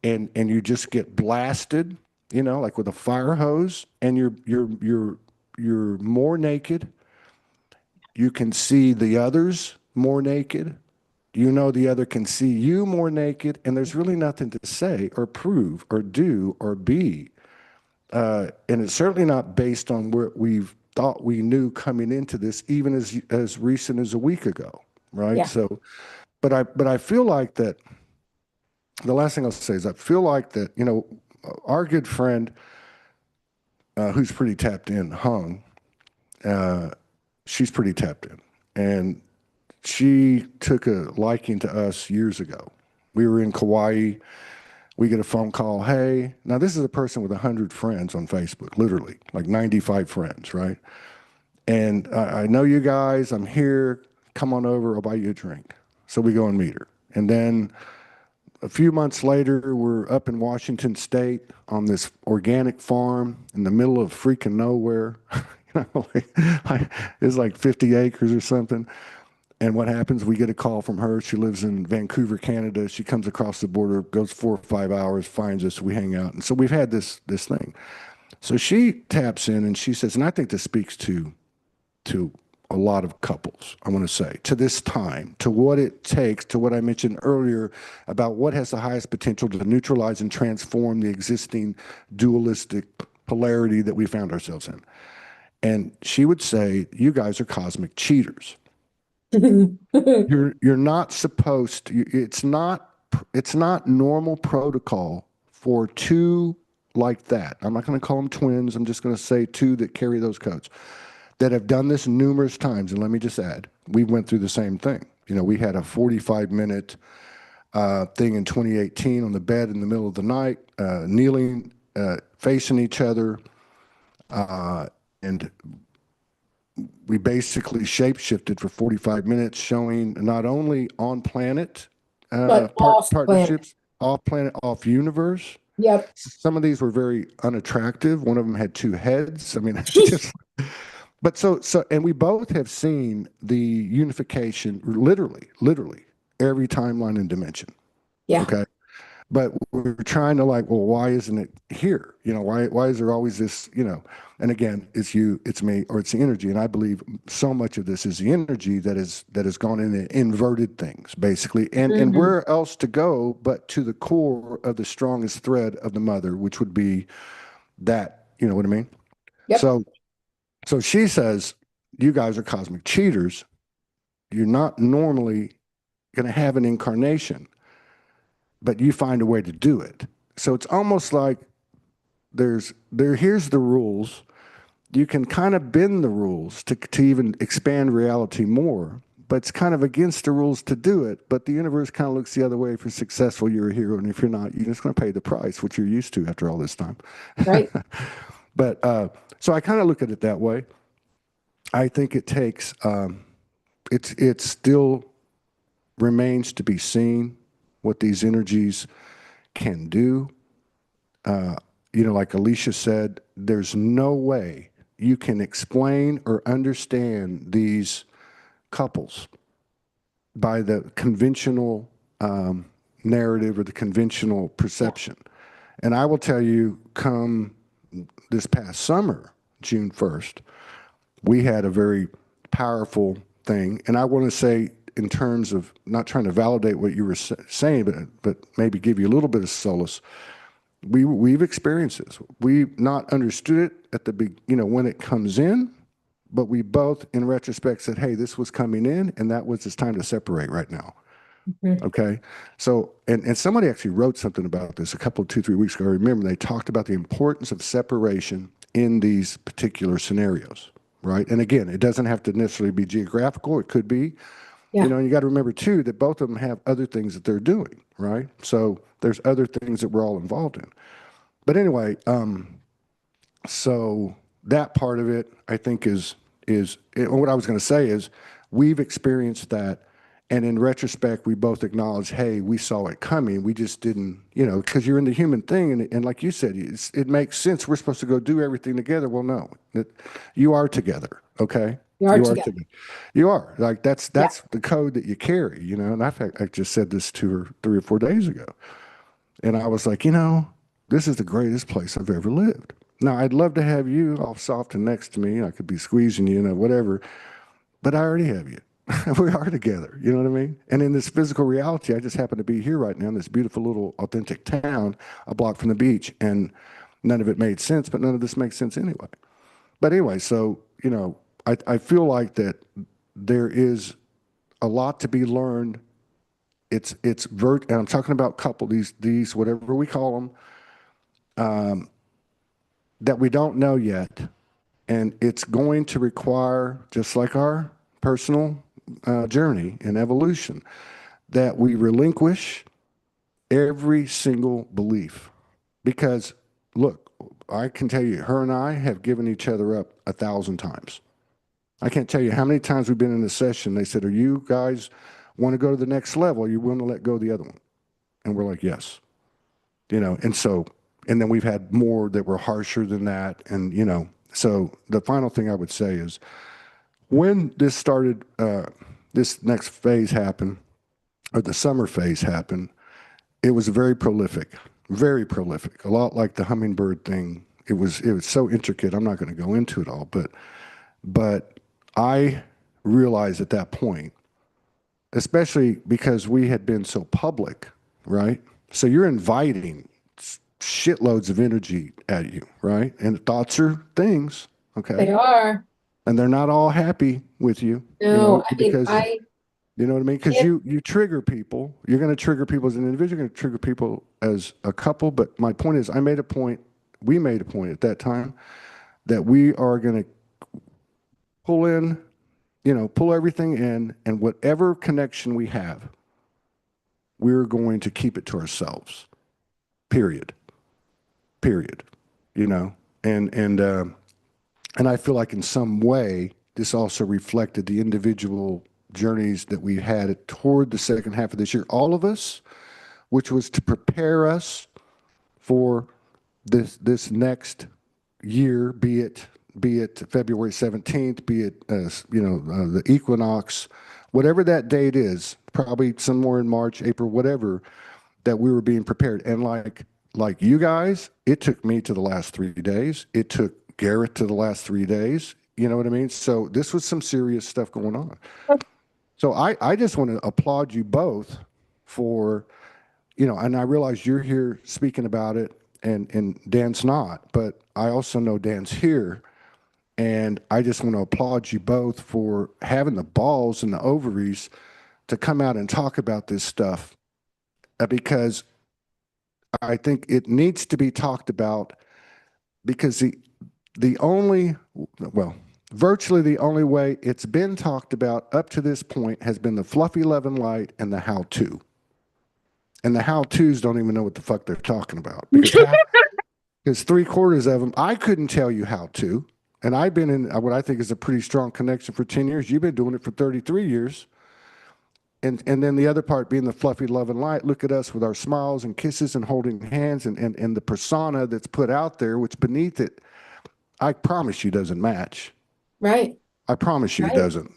and you just get blasted, like with a fire hose, and you're more naked. You can see the others more naked. The other can see you more naked, and there's really nothing to say or prove or do or be. And it's certainly not based on what we've thought we knew coming into this, even as recent as a week ago, right? Yeah. So, but I feel like that. The last thing I'll say is I feel like that our good friend who's pretty tapped in, Hung, uh, she's pretty tapped in, and she took a liking to us years ago. We were in Kauai. We get a phone call. Hey, now this is a person with 100 friends on Facebook, literally, like 95 friends, right? And I know you guys. I'm here. Come on over. I'll buy you a drink. So we go and meet her. And then a few months later, we're up in Washington State on this organic farm in the middle of freaking nowhere. It's like 50 acres or something. And what happens? We get a call from her. She lives in Vancouver, Canada. She comes across the border, goes 4 or 5 hours, finds us. We hang out, and so we've had this thing. So she taps in and she says, and I think this speaks to a lot of couples, I want to say, to this time, to what it takes, to what I mentioned earlier about what has the highest potential to neutralize and transform the existing dualistic polarity that we found ourselves in. And she would say, you guys are cosmic cheaters. You're not supposed to, it's not normal protocol for two like that. I'm not going to call them twins. I'm just going to say two that carry those codes that have done this numerous times. And let me just add, we went through the same thing. We had a 45-minute thing in 2018 on the bed in the middle of the night, kneeling, facing each other, and we basically shapeshifted for 45 minutes, showing not only on planet But off planet. partnerships, off planet, off universe. Yep. Some of these were very unattractive. One of them had two heads. I mean, just but and we both have seen the unification literally every timeline and dimension. Yeah. Okay. But we're trying to like, well, why isn't it here? Why is there always this, and again, it's you, it's me, or it's the energy. And I believe so much of this is the energy that has gone in and inverted things, basically. And Hmm. where else to go but to the core of the strongest thread of the mother, which would be that, you know what I mean? Yep. So she says, you guys are cosmic cheaters. You're not normally going to have an incarnation, but you find a way to do it. So it's almost like here's the rules. You can kind of bend the rules to even expand reality more, but it's kind of against the rules to do it. But the universe kind of looks the other way. If you're successful, you're a hero. And if you're not, you're just going to pay the price, which you're used to after all this time. Right. But so I kind of look at it that way. I think it takes, it still remains to be seen what these energies can do. Like Alicia said, there's no way you can explain or understand these couples by the conventional narrative or the conventional Yeah. perception. And I will tell you, come this past summer, June 1st, we had a very powerful thing. And I want to say, in terms of not trying to validate what you were saying, but maybe give you a little bit of solace. We've experienced this. We've not understood it at the big, when it comes in, but we both, in retrospect, said, "Hey, this was coming in, and that was it's time to separate right now." Mhm. Okay, so and somebody actually wrote something about this a couple of 2 3 weeks ago. I remember they talked about the importance of separation in these particular scenarios, right? And again, it doesn't have to necessarily be geographical. It could be, Yeah. and you got to remember too that both of them have other things that they're doing, right? So there's other things that we're all involved in. But anyway, so that part of it, I think, is what I was going to say is we've experienced that, and in retrospect, we both acknowledge, hey, we saw it coming. We just didn't, because you're in the human thing, and like you said, it makes sense. We're supposed to go do everything together. Well, no, you are together. Okay, We are you are together. together. You are like that's Yeah. that's the code that you carry. And I just said this to her 3 or 4 days ago. And I was like, this is the greatest place I've ever lived. Now, I'd love to have you all soft and next to me. I could be squeezing you, whatever, but I already have you. We are together. You know what I mean? And in this physical reality, I just happen to be here right now in this beautiful little authentic town a block from the beach. And none of it made sense, but none of this makes sense anyway. But anyway, so, I feel like that there is a lot to be learned. And I'm talking about couple, these, whatever we call them, that we don't know yet. And it's going to require, just like our personal journey and evolution, that we relinquish every single belief. Because, look, I can tell you, her and I have given each other up 1,000 times. I can't tell you how many times we've been in a session. They said, "Are you guys want to go to the next level? Are you willing to let go of the other one?" And we're like, "Yes." And then we've had more that were harsher than that. And, so the final thing I would say is when this started, this next phase happened, or the summer phase happened, it was very prolific, a lot like the hummingbird thing it was so intricate. I'm not going to go into it all, but I realized at that point, especially because we had been so public, right? So you're inviting shitloads of energy at you, right? And thoughts are things, okay? They are. And they're not all happy with you, No, I mean, because you know what I mean? Because can't, you trigger people. You're going to trigger people as an individual. You're going to trigger people as a couple. But my point is, we made a point at that time that we are going to pull in, pull everything in, and whatever connection we have, we're going to keep it to ourselves. Period. Period. You know, and I feel like in some way this also reflected the individual journeys that we had toward the second half of this year, all of us, which was to prepare us for this next year, be it February 17th, be it the equinox, whatever that date is, probably somewhere in March, April, whatever, that we were being prepared. And like you guys, it took me to the last 3 days. It took Garrett to the last 3 days. You know what I mean? So this was some serious stuff going on. So I just want to applaud you both for, and I realize you're here speaking about it and Dan's not, but I also know Dan's here. And I just want to applaud you both for having the balls and the ovaries to come out and talk about this stuff, because I think it needs to be talked about, because the only, well, virtually the only way it's been talked about up to this point has been the fluffy love and light and the how-to. And the how-tos don't even know what the fuck they're talking about, because three-quarters of them, I couldn't tell you how to. And I've been in what I think is a pretty strong connection for 10 years. You've been doing it for 33 years. And then the other part being the fluffy love and light. Look at us with our smiles and kisses and holding hands, and the persona that's put out there, which beneath it, I promise you doesn't match. right, I promise you it right. doesn't.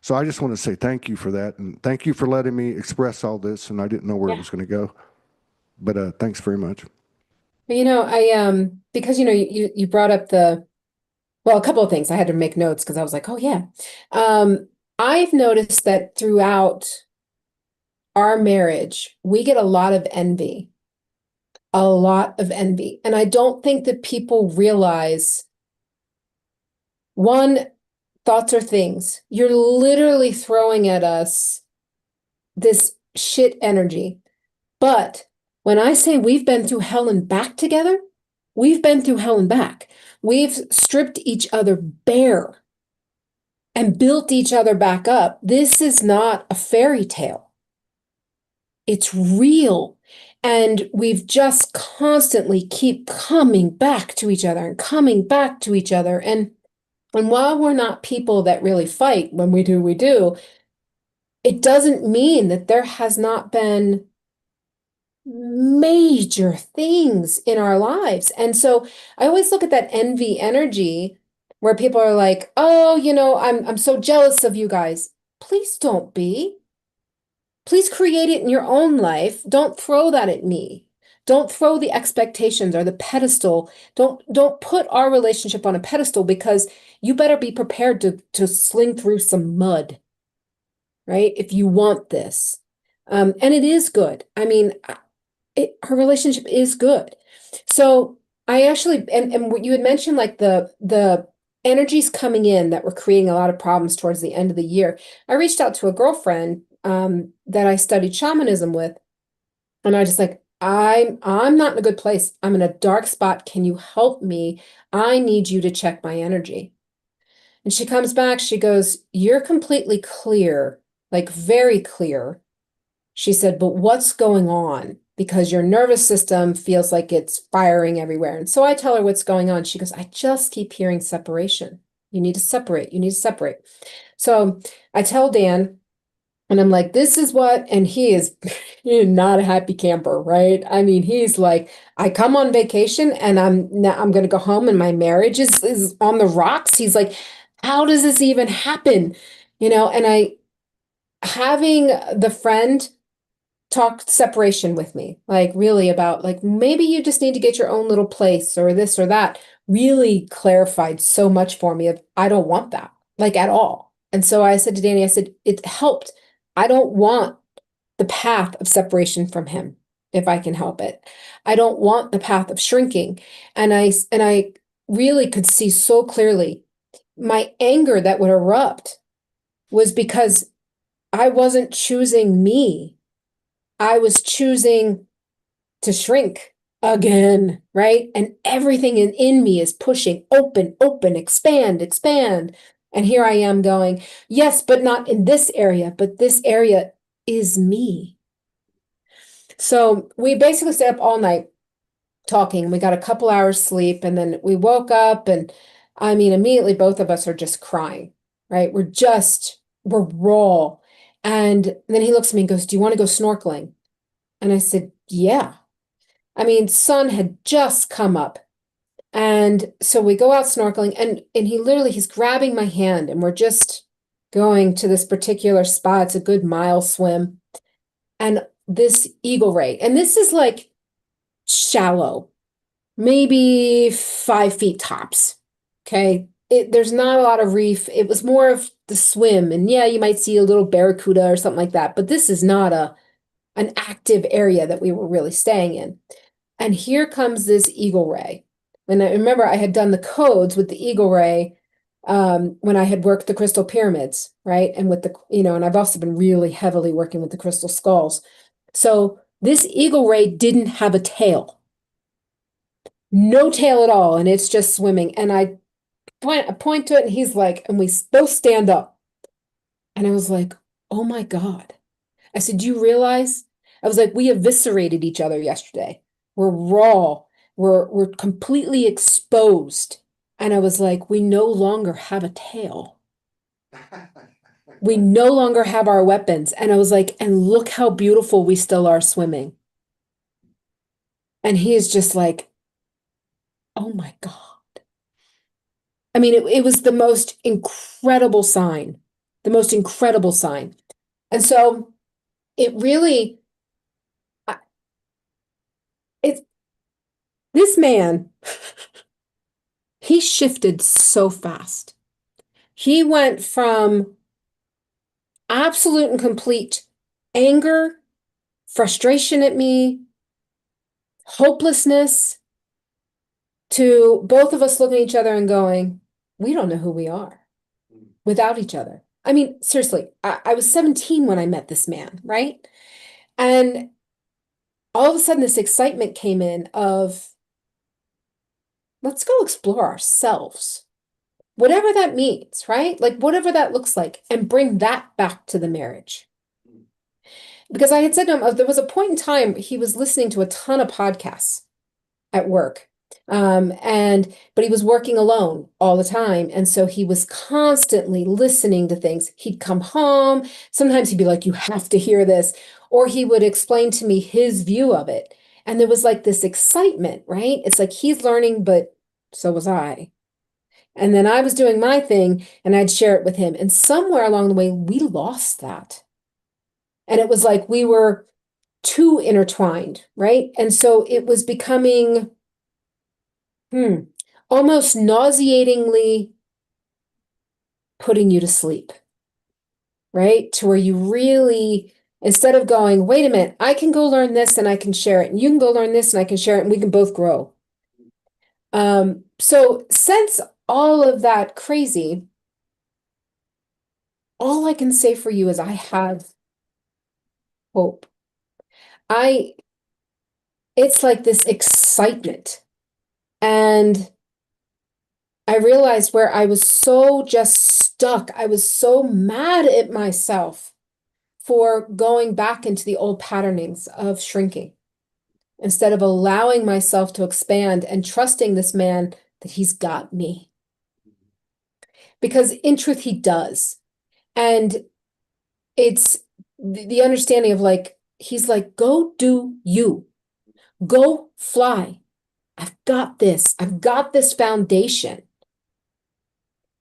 So I just want to say thank you for that. And thank you for letting me express all this. And I didn't know where it Yeah. was going to go. But thanks very much. I because you brought up well, a couple of things. I had to make notes because I was like, oh yeah. I've noticed that throughout our marriage, we get a lot of envy, a lot of envy. And I don't think that people realize, one, thoughts are things. You're literally throwing at us this shit energy. But when I say we've been through hell and back together, we've been through hell and back. We've stripped each other bare and built each other back up. This is not a fairy tale. It's real. And we've just constantly keep coming back to each other and coming back to each other. And while we're not people that really fight, when we do, we do, it doesn't mean that there has not been major things in our lives. And so I always look at that envy energy where people are like, "Oh, I'm so jealous of you guys." Please don't be. Please create it in your own life. Don't throw that at me. Don't throw the expectations or the pedestal. Don't put our relationship on a pedestal, because you better be prepared to sling through some mud, right? If you want this. And it is good. I mean, her relationship is good. So I actually, and what you had mentioned, like the energies coming in that were creating a lot of problems towards the end of the year. I reached out to a girlfriend that I studied shamanism with, and I just like, I'm not in a good place. I'm in a dark spot. Can you help me? I need you to check my energy. And she comes back, she goes, "You're completely clear, like very clear." She said, "But what's going on? Because your nervous system feels like it's firing everywhere." And so I tell her what's going on. She goes, "I just keep hearing separation. You need to separate. You need to separate." So I tell Dan, and I'm like, "This is what," and he is not a happy camper, right? I mean, he's like, "I come on vacation and I'm going to go home and my marriage is on the rocks." He's like, "How does this even happen?" And having the friend talked separation with me, like really about like maybe you just need to get your own little place or this or that. Really clarified so much for me of I don't want that, like at all. And so I said to Danny, I said, it helped. I don't want the path of separation from him if I can help it. I don't want the path of shrinking. And I really could see so clearly my anger that would erupt was because I wasn't choosing me. I was choosing to shrink again, right? And everything in me is pushing open, open, expand, expand. And here I am going, yes, but not in this area, but this area is me. So we basically stayed up all night talking. We got a couple hours sleep and then we woke up and I mean, immediately both of us are just crying, right? We're raw. And then he looks at me and goes, "Do you want to go snorkeling?" And I said, "Yeah." I mean, sun had just come up. And so we go out snorkeling and he's grabbing my hand and we're just going to this particular spot. It's a good mile swim. And this eagle ray, and this is like shallow, maybe 5 feet tops. Okay. There's not a lot of reef. It was more of the swim. And yeah, you might see a little barracuda or something like that, but this is not an active area that we were really staying in. And here comes this eagle ray. And I remember I had done the codes with the eagle ray when I had worked the crystal pyramids, right? And with and I've also been really heavily working with the crystal skulls. So this eagle ray didn't have a tail, no tail at all. And it's just swimming. And I point to it and he's like, and we both stand up. And I was like, oh my God. I said, "Do you realize?" I was like, "We eviscerated each other yesterday. We're raw. We're completely exposed." And I was like, "We no longer have a tail. We no longer have our weapons." And I was like, "And look how beautiful we still are swimming." And he is just like, "Oh my God." I mean, it was the most incredible sign, the most incredible sign. And so it really, I- it's this man, he shifted so fast. He went from absolute and complete anger, frustration at me, hopelessness, to both of us looking at each other and going, we don't know who we are without each other. I mean, seriously, I was 17 when I met this man, right? And all of a sudden, this excitement came in of, let's go explore ourselves, whatever that means, right? Like, whatever that looks like, and bring that back to the marriage. Because I had said to him, there was a point in time he was listening to a ton of podcasts at work. But he was working alone all the time. And so he was constantly listening to things. He'd come home. Sometimes he'd be like, "You have to hear this." Or he would explain to me his view of it. And there was like this excitement, right? It's like he's learning, but so was I. And then I was doing my thing and I'd share it with him. And somewhere along the way, we lost that. And it was like we were too intertwined, right? And so it was becoming hmm, almost nauseatingly putting you to sleep, right? To where you really, instead of going, "Wait a minute, I can go learn this and I can share it, and you can go learn this and I can share it, and we can both grow." So since all of that crazy, all I can say for you is I have hope. I, it's like this excitement. And I realized where I was so just stuck. I was so mad at myself for going back into the old patternings of shrinking instead of allowing myself to expand and trusting this man that he's got me. Because in truth, he does. And it's the understanding of like, he's like, "Go do you, go fly. I've got this. I've got this foundation."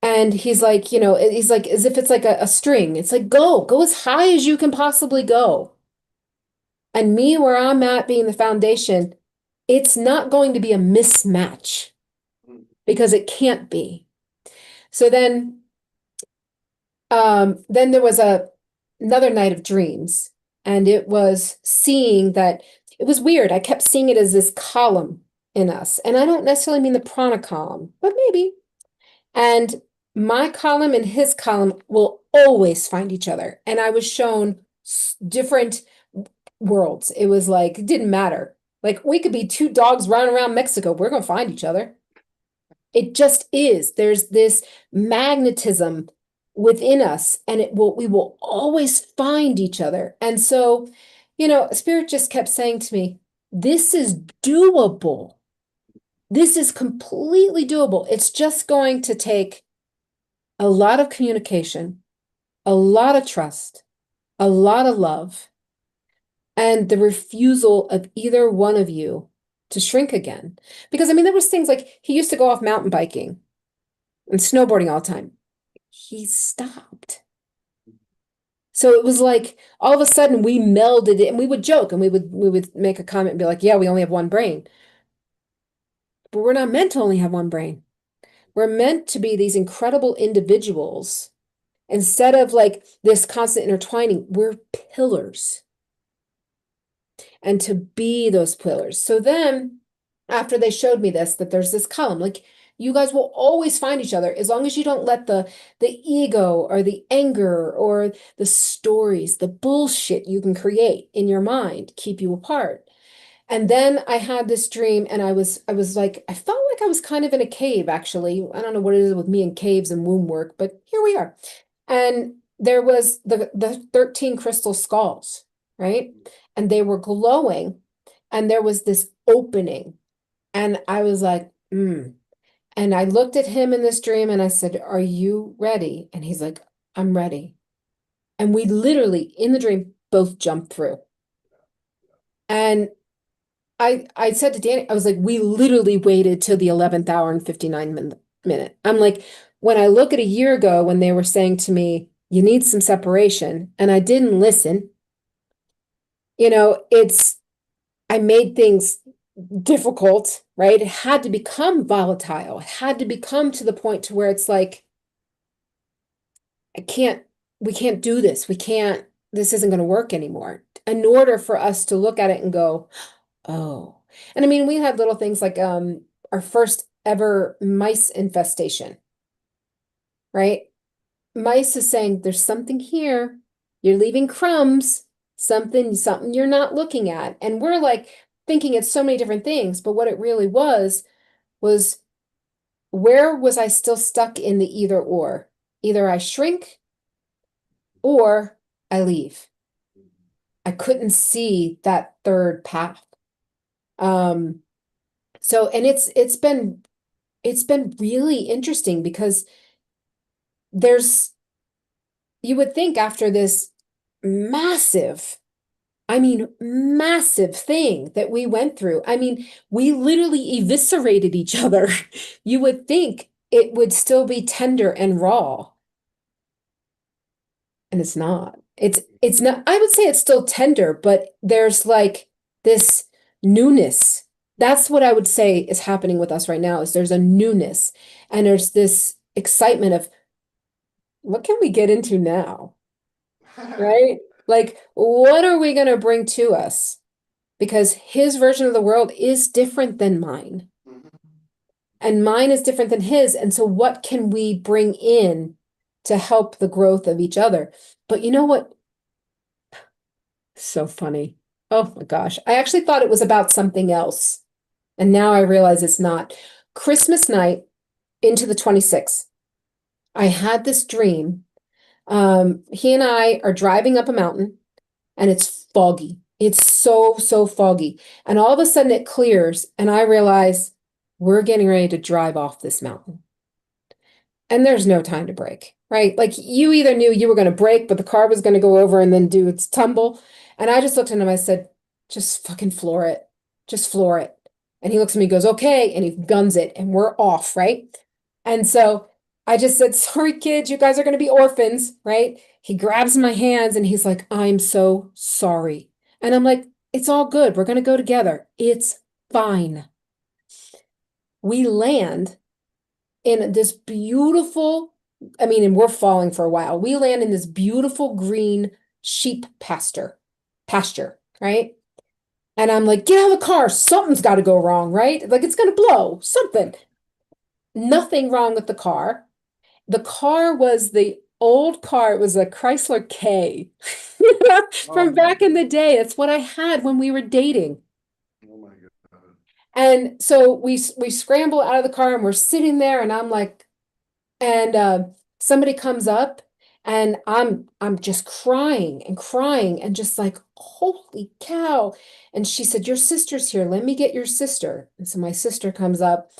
And he's like, he's like, as if it's like a string. It's like, go as high as you can possibly go. And me, where I'm at being the foundation, it's not going to be a mismatch because it can't be. So then there was another night of dreams, and it was seeing that it was weird. I kept seeing it as this column in us, and I don't necessarily mean the prana column, but maybe. And my column and his column will always find each other. And I was shown different worlds. It was like, it didn't matter. Like we could be two dogs running around Mexico. We're going to find each other. It just is. There's this magnetism within us, and we will always find each other. And so, Spirit just kept saying to me, this is doable. This is completely doable. It's just going to take a lot of communication, a lot of trust, a lot of love, and the refusal of either one of you to shrink again. Because I mean, there was things like he used to go off mountain biking and snowboarding all the time. He stopped. So it was like all of a sudden we melded it, and we would joke and we would make a comment and be like, yeah, we only have one brain. But we're not meant to only have one brain. We're meant to be these incredible individuals. Instead of like this constant intertwining, we're pillars, and to be those pillars. So then, after they showed me this, that there's this column, like you guys will always find each other as long as you don't let the ego or the anger or the stories, the bullshit you can create in your mind keep you apart. And then I had this dream, and I was like, I felt like I was kind of in a cave, actually. I don't know what it is with me and caves and womb work, but here we are. And there was the 13 crystal skulls, right? And they were glowing, and there was this opening. And I was like, hmm. And I looked at him in this dream and I said, are you ready? And he's like, I'm ready. And we literally, in the dream, both jumped through. And I said to Danny, I was like, we literally waited till the 11th hour and 59 minute. I'm like, when I look at a year ago when they were saying to me, you need some separation, and I didn't listen, I made things difficult, right? It had to become volatile. It had to become to the point to where it's like, I can't, we can't do this. This isn't going to work anymore. In order for us to look at it and go, oh. And I mean, we had little things like our first ever mice infestation, right? Mice is saying, there's something here. You're leaving crumbs, something you're not looking at. And we're like thinking it's so many different things, but what it really was where was I still stuck in the either or? Either I shrink or I leave. I couldn't see that third path. Um, and it's been really interesting because there's you would think after this massive, I mean, massive thing that we went through. I mean, we literally eviscerated each other. You would think it would still be tender and raw, and it's not. It's not, I would say it's still tender, but there's like this newness. That's what I would say is happening with us right now, is there's a newness, and there's this excitement of what can we get into now? Right? Like, what are we going to bring to us? Because his version of the world is different than mine, and mine is different than his. And so, what can we bring in to help the growth of each other? But you know what? So funny. Oh my gosh. I actually thought it was about something else. And now I realize it's not. Christmas night into the 26th, I had this dream. He and I are driving up a mountain, and it's foggy. It's so, so foggy. And all of a sudden it clears, and I realize we're getting ready to drive off this mountain. And there's no time to brake, right? Like you either knew you were going to brake, but the car was going to go over and then do its tumble. And I just looked at him, I said, just fucking floor it. Just floor it. And he looks at me and goes, okay. And he guns it, and we're off, right? And so I just said, sorry, kids, you guys are going to be orphans, right? He grabs my hands and he's like, I'm so sorry. And I'm like, It's all good. We're going to go together. It's fine. We land in this beautiful, I mean, and we're falling for a while. We land in this beautiful green sheep pasture, right? And I'm like, get out of the car. Something's got to go wrong, right? Like it's going to blow, something. Nothing wrong with the car. The car was the old car. It was a Chrysler K Oh from my back in the God. day. That's what I had when we were dating. Oh my God. And so we scramble out of the car and we're sitting there and I'm like, and somebody comes up and I'm just crying and crying and just like, holy cow. And she said, your sister's here. Let me get your sister. And so my sister comes up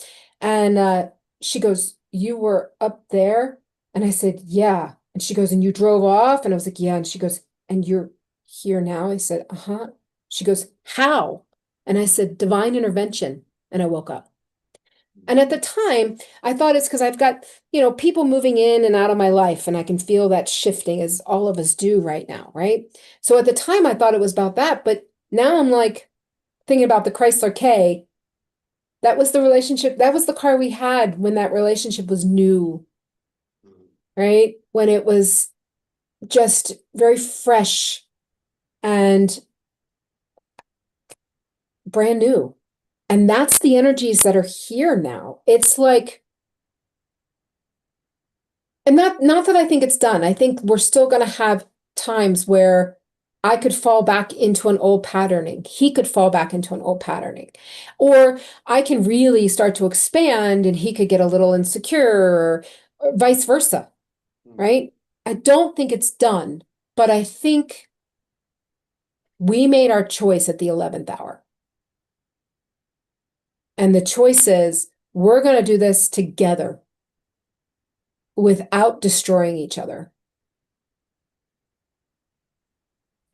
and she goes, you were up there? And I said, yeah. And she goes, and you drove off? And I was like, yeah. And she goes, and you're here now? I said, uh-huh. She goes, how? And I said, divine intervention. And I woke up. And at the time, I thought it's because I've got, people moving in and out of my life, and I can feel that shifting as all of us do right now, right? So at the time, I thought it was about that, but now I'm like thinking about the Chrysler K. That was the relationship, that was the car we had when that relationship was new, right? When it was just very fresh and brand new. And that's the energies that are here now. It's like, and not that I think it's done. I think we're still going to have times where I could fall back into an old patterning. He could fall back into an old patterning. Or I can really start to expand and he could get a little insecure or vice versa, right? I don't think it's done, but I think we made our choice at the 11th hour. And the choice is we're going to do this together without destroying each other.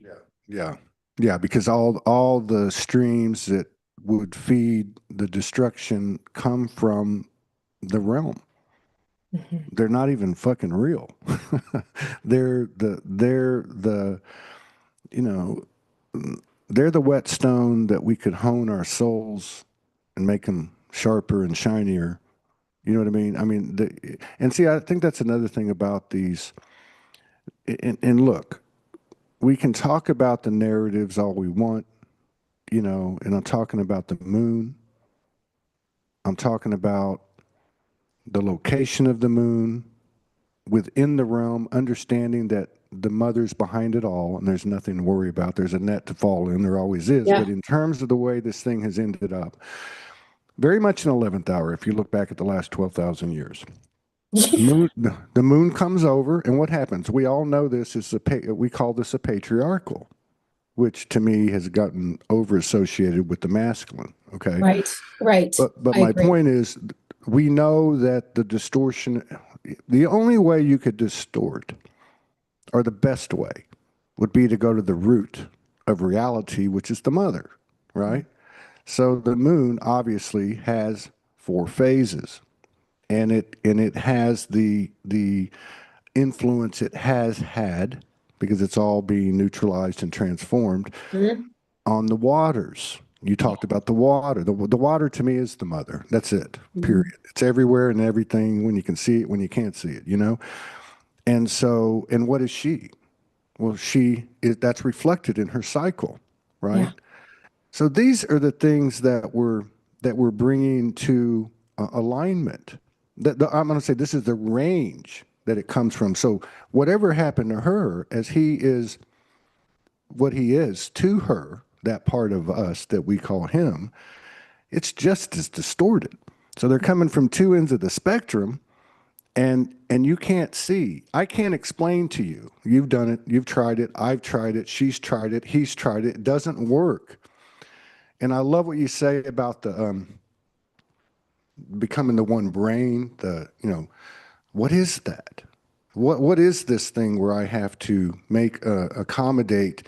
Yeah. Yeah. Yeah, because all the streams that would feed the destruction come from the realm. Mhm. They're not even fucking real. they're the you know they're the whetstone that we could hone our souls and make them sharper and shinier. You know what I mean? I mean, and see, I think that's another thing about these. And look, we can talk about the narratives all we want, and I'm talking about the moon. I'm talking about the location of the moon within the realm, understanding that the mother's behind it all and there's nothing to worry about. There's a net to fall in, there always is. But Yeah. in terms of the way this thing has ended up, very much an 11th hour, if you look back at the last 12,000 years. Moon, the moon comes over, and what happens? We all know this is we call this a patriarchal, which to me has gotten over associated with the masculine. Okay, Right, right. but I my agree. point is, we know that the distortion, the only way you could distort, or the best way, would be to go to the root of reality, which is the mother, right? So the moon obviously has four phases, and it has the influence it has had, because it's all being neutralized and transformed Mhm. on the waters. You Yeah. talked about the water. The water to me is the mother. That's it. Mhm. Period. It's everywhere and everything, when you can see it, when you can't see it. And so, and what is she? Well, that's reflected in her cycle, right? Yeah. So these are the things that we're bringing to alignment. I'm going to say this is the range that it comes from. So whatever happened to her, as he is what he is to her, that part of us that we call him, it's just as distorted. So they're coming from two ends of the spectrum, and you can't see. I can't explain to you. You've done it. You've tried it. I've tried it. She's tried it. He's tried it. It doesn't work. And I love what you say about the becoming the one brain. What is that? What is this thing where I have to make accommodate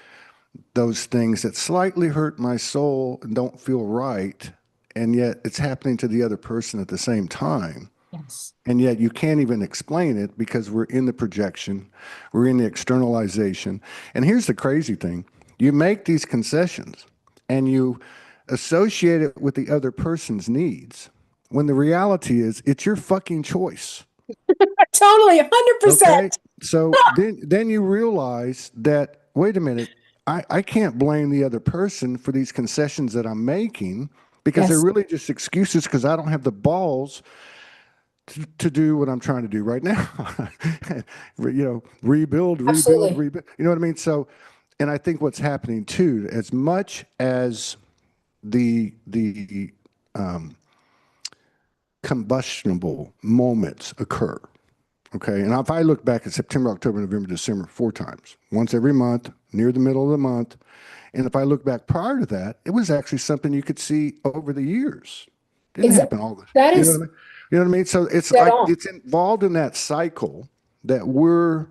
those things that slightly hurt my soul and don't feel right, and yet it's happening to the other person at the same time. Yes. And yet you can't even explain it because we're in the projection, we're in the externalization. And here's the crazy thing: you make these concessions. and you associate it with the other person's needs, when the reality is it's your fucking choice. Totally, Okay. 100%. So then you realize that, wait a minute, I can't blame the other person for these concessions that I'm making because they're Yes, really just excuses because I don't have the balls to do what I'm trying to do right now. Rebuild, rebuild, absolutely. rebuild. You know what I mean? So, and I think what's happening too, as much as the combustible moments occur. Okay. And if I look back at September, October, November, December, 4 times, once every month, near the middle of the month. And if I look back prior to that, it was actually something you could see over the years. Didn't happen all the, That you know what I is mean? You know what I mean? So it's dead like on. it's involved in that cycle that we're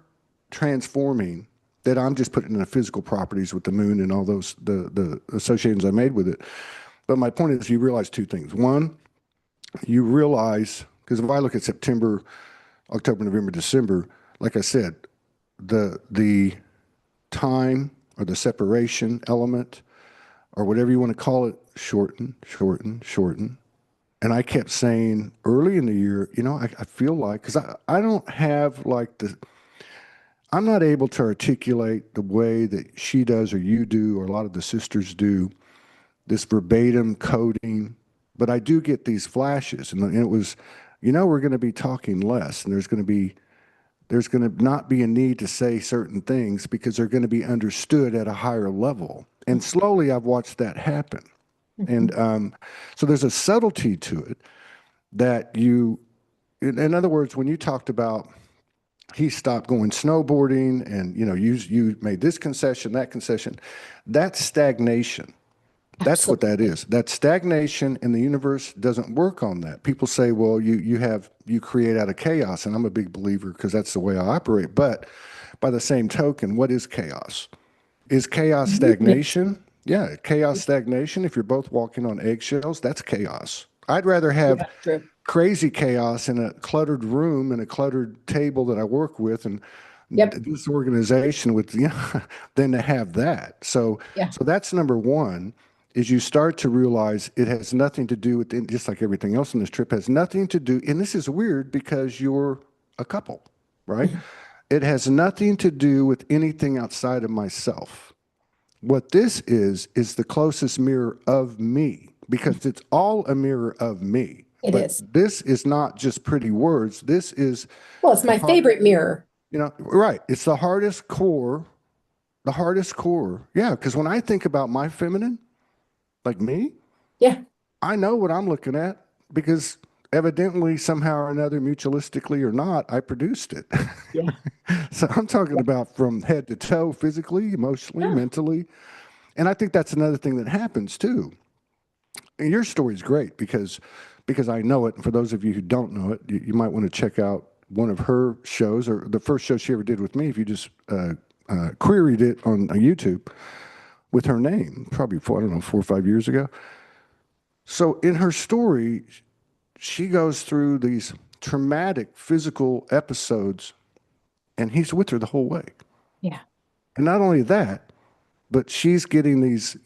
transforming, that I'm just putting in the physical properties with the moon and all those the associations I made with it. But my point is you realize 2 things. One, you realize, because if I look at September, October, November, December, like I said, the time or the separation element or whatever you want to call it, shorten, shorten, shorten. And I kept saying early in the year, I feel like, because I don't have like I'm not able to articulate the way that she does or you do or a lot of the sisters do, this verbatim coding, but I do get these flashes. And it was, we're going to be talking less and there's going to not be a need to say certain things because they're going to be understood at a higher level. And slowly I've watched that happen. Mhm. And so there's a subtlety to it that in other words, when you talked about he stopped going snowboarding and, you made this concession, that concession, that's stagnation. That's what that Absolutely. is. That stagnation in the universe doesn't work on that. People say, well, you create out of chaos, and I'm a big believer because that's the way I operate. But by the same token, what is chaos? Is chaos Movement. stagnation? Yeah, chaos stagnation. If you're both walking on eggshells, that's chaos. I'd rather have Yeah, true. crazy chaos in a cluttered room and a cluttered table that I work with and Yep. disorganization with than to have that. So Yeah. so that's number one is you start to realize it has nothing to do with just like everything else on this trip has nothing to do, and this is weird because you're a couple, right? Mhm. It has nothing to do with anything outside of myself. What this is the closest mirror of me because it's all a mirror of me. It But is. this is not just pretty words. This is Well, it's the my heart, favorite mirror. right. It's the hardest core, the hardest core. Yeah, because when I think about my feminine, like me, Yeah. I know what I'm looking at because evidently, somehow or another, mutualistically or not, I produced it. Yeah. So I'm talking Yeah. about from head to toe, physically, emotionally, Yeah. mentally. And I think that's another thing that happens too. And your story is great because I know it. And for those of you who don't know it, you might want to check out one of her shows or the first show she ever did with me. If you just queried it on YouTube with her name, probably I don't know, 4 or 5 years ago. So in her story, she goes through these traumatic physical episodes, and he's with her the whole way. Yeah. And not only that, but she's getting these,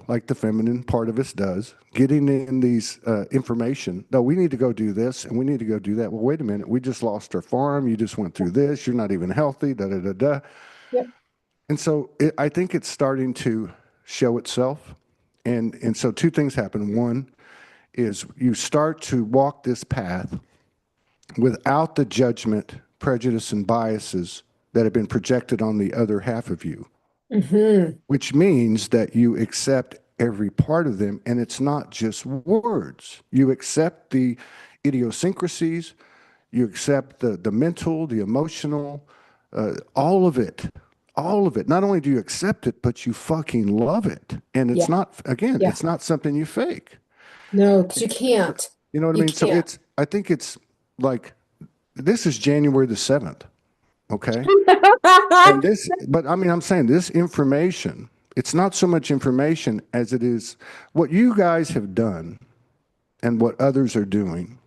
like the feminine part of us does, getting in these information. No, we need to go do this and we need to go do that. Well, wait a minute. We just lost our farm. You just went through this. You're not even healthy. Da da da da. Yep. And so I think it's starting to show itself. And so 2 things happen. One is you start to walk this path without the judgment, prejudice, and biases that have been projected on the other half of you, Hmm. which means that you accept every part of them. And it's not just words. You accept the idiosyncrasies, you accept the mental, the emotional, all of it. All of it. Not only do you accept it, but you fucking love it. And it's Yeah. not, again, Yeah. it's not something you fake. No, because you can't. You know what I You mean? So can't. I think it's like, this is January the 7th, okay? And but I mean, I'm saying this information, it's not so much information as it is what you guys have done and what others are doing.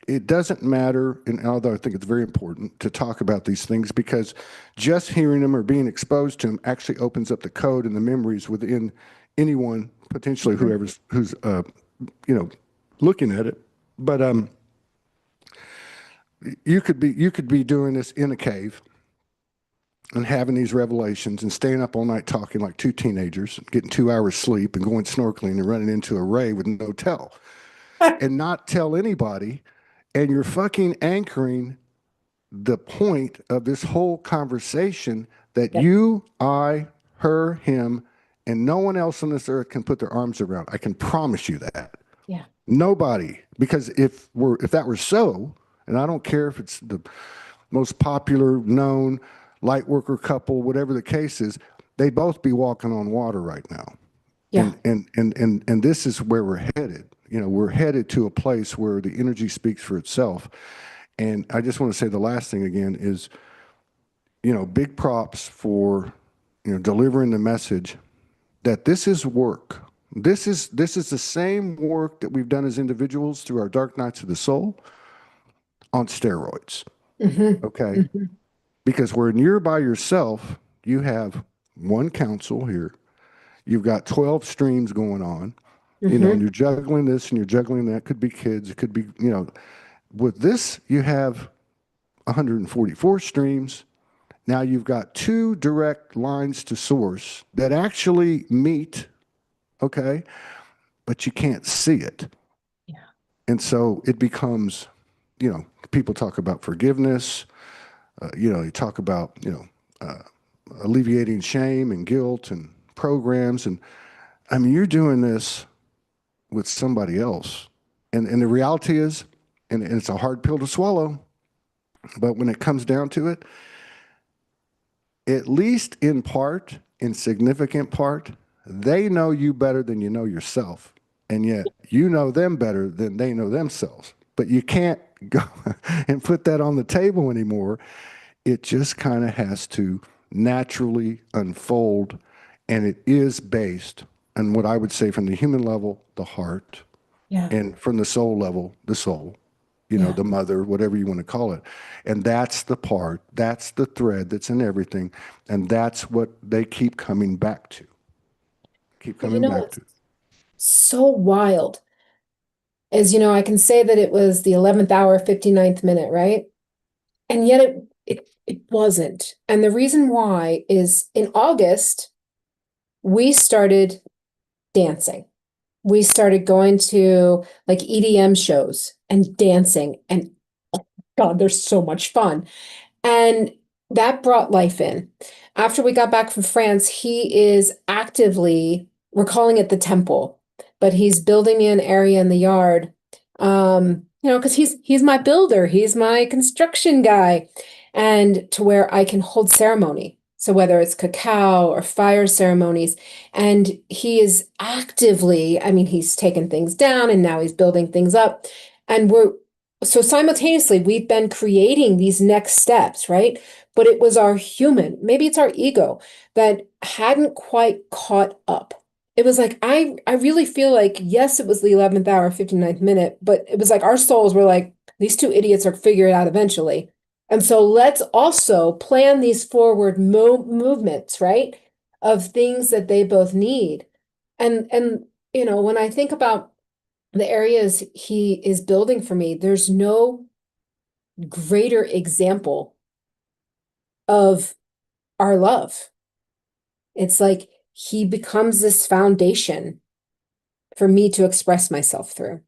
It doesn't matter, and although I think it's very important to talk about these things because just hearing them or being exposed to them actually opens up the code and the memories within anyone potentially Mhm. who's you know looking at it. But you could be doing this in a cave and having these revelations and staying up all night talking like two teenagers, getting 2 hours sleep and going snorkeling and running into a ray with no tell and not tell anybody. And you're fucking anchoring the point of this whole conversation that Yeah. you, I, her, him, and no one else on this earth can put their arms around. I can promise you that. Yeah. Nobody. Because if that were so, and I don't care if it's the most popular known light worker couple, whatever the case is, they'd both be walking on water right now. Yeah. And this is where we're headed. We're headed to a place where the energy speaks for itself. And I just want to say the last thing again is, big props for, delivering the message that this is work. This is the same work that we've done as individuals through our dark nights of the soul on steroids. Hmm. Okay. Hmm. Because when you're by yourself, you have one council here. You've got 12 streams going on, and Hmm. you're juggling this and you're juggling that. Could be kids. It could be, with this, you have 144 streams. Now you've got two direct lines to source that actually meet, okay, but you can't see it. Yeah. And so it becomes, people talk about forgiveness. You talk about, alleviating shame and guilt and programs. And I mean, you're doing this with somebody else. And the reality is, and it's a hard pill to swallow, but when it comes down to it, at least in part, in significant part, they know you better than you know yourself. And yet you know them better than they know themselves. But you can't go and put that on the table anymore. It just kind of has to naturally unfold. And it is based on what I would say from the human level, the heart, Yeah. and from the soul level, the soul, Yeah. the mother, whatever you want to call it. And that's the part, that's the thread that's in everything. And that's what they keep coming back to, keep But you coming know back what's to. so wild is, I can say that it was the 11th hour, 59th minute, right? And yet it wasn't. And the reason why is in August, we started dancing. We started going to like EDM shows and dancing. And God, there's so much fun. And that brought life in. After we got back from France, he is actively, we're calling it the temple, but he's building me an area in the yard. Because he's my builder, he's my construction guy, and to where I can hold ceremony. So whether it's cacao or fire ceremonies, and he is actively, I mean, he's taken things down and now he's building things up. And so simultaneously, we've been creating these next steps, right? But it was our human, maybe it's our ego that hadn't quite caught up. It was like, I really feel like, yes, it was the 11th hour, 59th minute, but it was like our souls were like, these two idiots are figure it out eventually. And so let's also plan these forward movements, right? Of things that they both need. And when I think about the areas he is building for me, there's no greater example of our love. It's like he becomes this foundation for me to express myself through.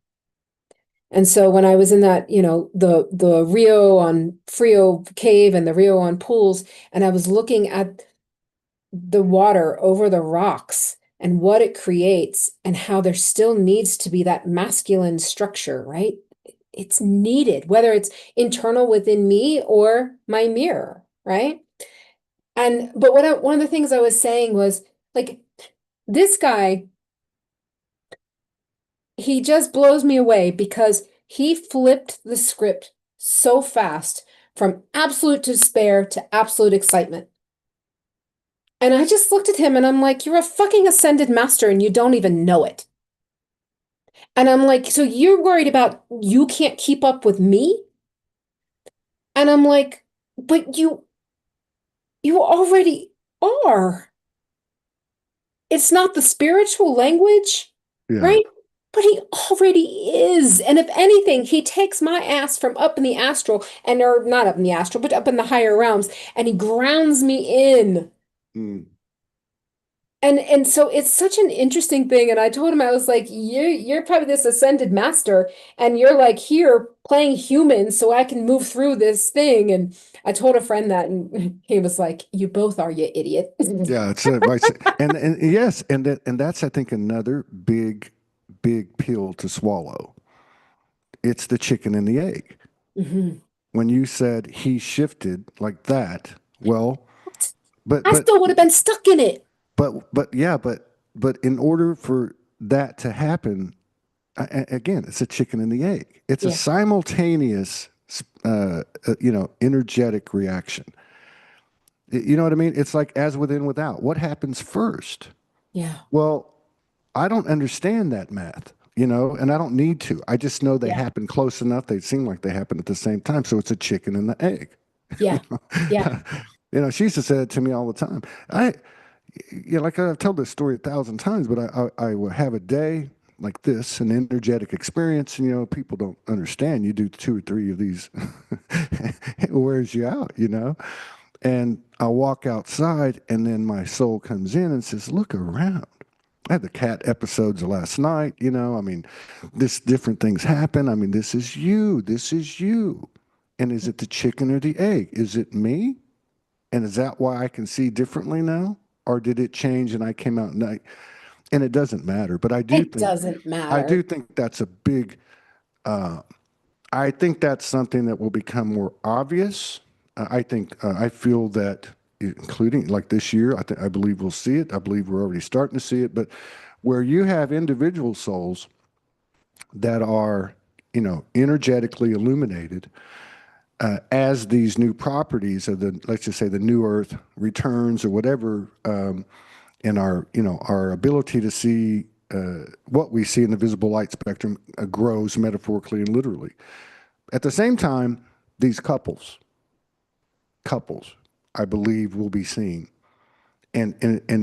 And so when I was in that, the Rio on Frio cave and the Rio on pools, and I was looking at the water over the rocks and what it creates and how there still needs to be that masculine structure, right? It's needed, whether it's internal within me or my mirror, right? But one of the things I was saying was like this guy, he just blows me away because he flipped the script so fast from absolute despair to absolute excitement. And I just looked at him and I'm like, you're a fucking ascended master and you don't even know it. And I'm like, so you're worried about you can't keep up with me? And I'm like, but you already are. it's not the spiritual language, Yeah. right? But he already is. And if anything, he takes my ass from up in the astral, and or not up in the astral, but up in the higher realms, and he grounds me in. Mm. And so it's such an interesting thing. And I told him, I was like, you're probably this ascended master, and you're like here playing human so I can move through this thing. And I told a friend that, and he was like, you both are, you idiot. Yeah, it's right. And yes, and that's I think another big pill to swallow. It's the chicken and the egg. Mhm. When you said he shifted like that, well, but I but still would have been stuck in it. but yeah, but in order for that to happen, again, it's a chicken and the egg. It's a Yeah. simultaneous, energetic reaction. You know what I mean? It's like as within, without. What happens first? Yeah. Well, I don't understand that math, and I don't need to. I just know they Yeah. happen close enough. They seem like they happen at the same time. So it's a chicken and the egg. Yeah. Yeah. She used to say it to me all the time. Like I've told this story 1,000 times, but I will have a day like this, an energetic experience, and people don't understand. You do two or three of these, it wears you out. And I walk outside, and then my soul comes in and says, "Look around." I had the cat episodes of last night. I mean, this different things happen. I mean, this is you. This is you. And is it the chicken or the egg? Is it me? And is that why I can see differently now? Or did it change and I came out and it doesn't matter. But It doesn't I matter. do think that's a big, I think that's something that will become more obvious. I feel that, including like this year, I believe we'll see it. I believe we're already starting to see it. But where you have individual souls that are, energetically illuminated, as these new properties of the, let's just say, the new Earth returns or whatever, and our ability to see what we see in the visible light spectrum grows metaphorically and literally. At the same time, these couples, I believe, will be seen, and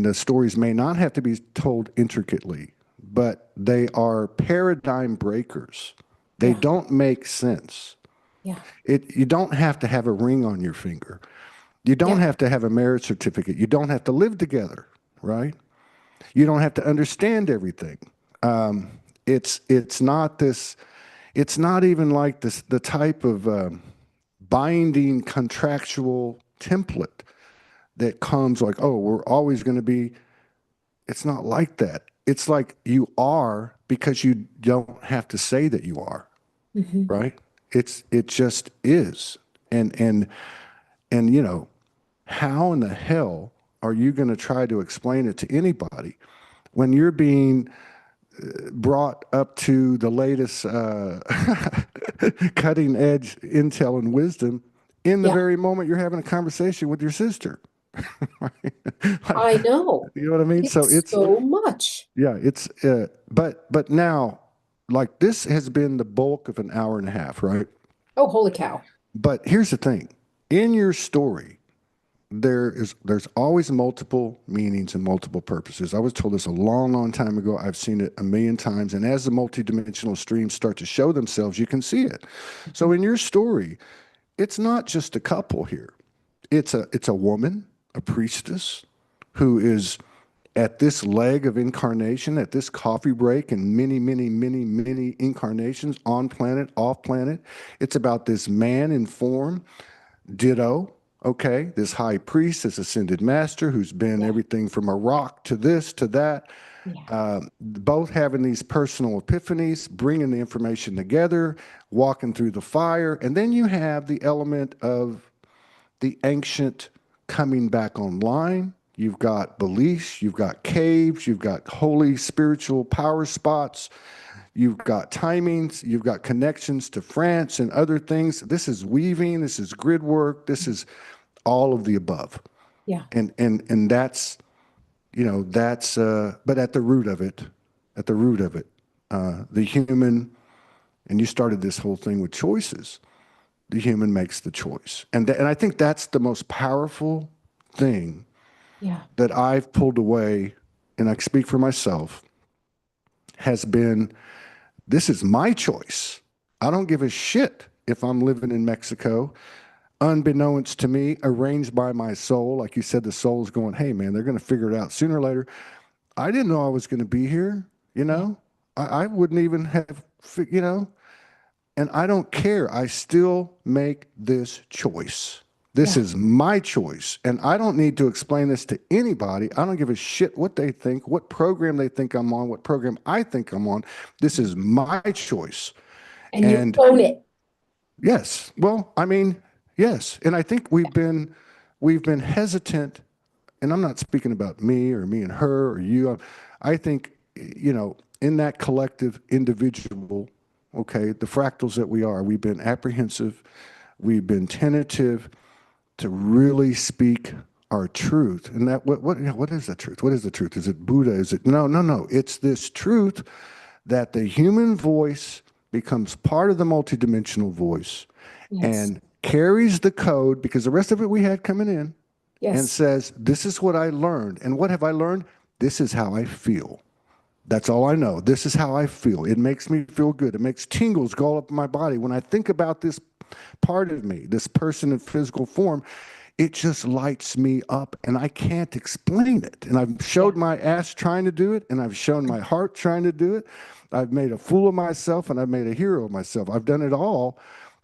the stories may not have to be told intricately, but they are paradigm breakers. They Yeah. don't make sense. Yeah. You don't have to have a ring on your finger. You don't Yeah. have to have a marriage certificate. You don't have to live together, right? You don't have to understand everything. It's not this. It's not even like this the type of binding contractual template that comes like, oh, we're always going to be. It's not like that. It's like you are because you don't have to say that you are, Hmm. right? It just is, and and how in the hell are you going to try to explain it to anybody when you're being brought up to the latest cutting edge intel and wisdom in the Yeah. very moment you're having a conversation with your sister? Right? I know. You know what I mean? So It's it's, so much. yeah, it's but now, like, this has been the bulk of an hour and a half, right? Oh, holy cow. But here's the thing. In your story, there's always multiple meanings and multiple purposes. I was told this a long time ago. I've seen it a million times. And as the multidimensional streams start to show themselves, you can see it. So in your story, it's not just a couple here. It's a woman, a priestess, who is at this leg of incarnation, at this coffee break, and many incarnations on planet, off planet. It's about this man in form. Ditto. Okay, this high priest, this ascended master who's been Yeah. everything from a rock to this to that, Yeah. both having these personal epiphanies, bringing the information together, walking through the fire. And then you have the element of the ancient coming back online. You've got beliefs, you've got caves, you've got holy spiritual power spots, you've got timings, you've got connections to France and other things. This is weaving, this is grid work, this is all of the above. Yeah. And that's, but at the root of it, the human, and you started this whole thing with choices. The human makes the choice. And I think that's the most powerful thing Yeah. that I've pulled away and I speak for myself, has been this is my choice. I don't give a shit if I'm living in Mexico, unbeknownst to me, arranged by my soul. Like you said, the soul is going, hey, man, they're going to figure it out sooner or later. I didn't know I was going to be here, you Yeah. know? I wouldn't even have, you know? And I don't care. I still make this choice. This Yeah. is my choice. And I don't need to explain this to anybody. I don't give a shit what they think, what program they think I'm on, what program I think I'm on. This is my choice. And you And own it. yes, well, I mean, yes. And I think we've been hesitant, and I'm not speaking about me or me and her or you. I think, in that collective individual, okay, the fractals that we are, we've been apprehensive, we've been tentative to really speak our truth. And that what is the truth? What is the truth? Is it Buddha? Is it no, no, no. It's this truth that the human voice becomes part of the multidimensional voice Yes. and carries the code because the rest of it we had coming in and Yes. says, this is what I learned. And what have I learned? This is how I feel. That's all I know. This is how I feel. It makes me feel good. It makes tingles go all up my body. When I think about this part of me, this person in physical form, it just lights me up and I can't explain it. And I've Yeah. showed my ass trying to do it, and I've shown my heart trying to do it. I've made a fool of myself and I've made a hero of myself. I've done it all,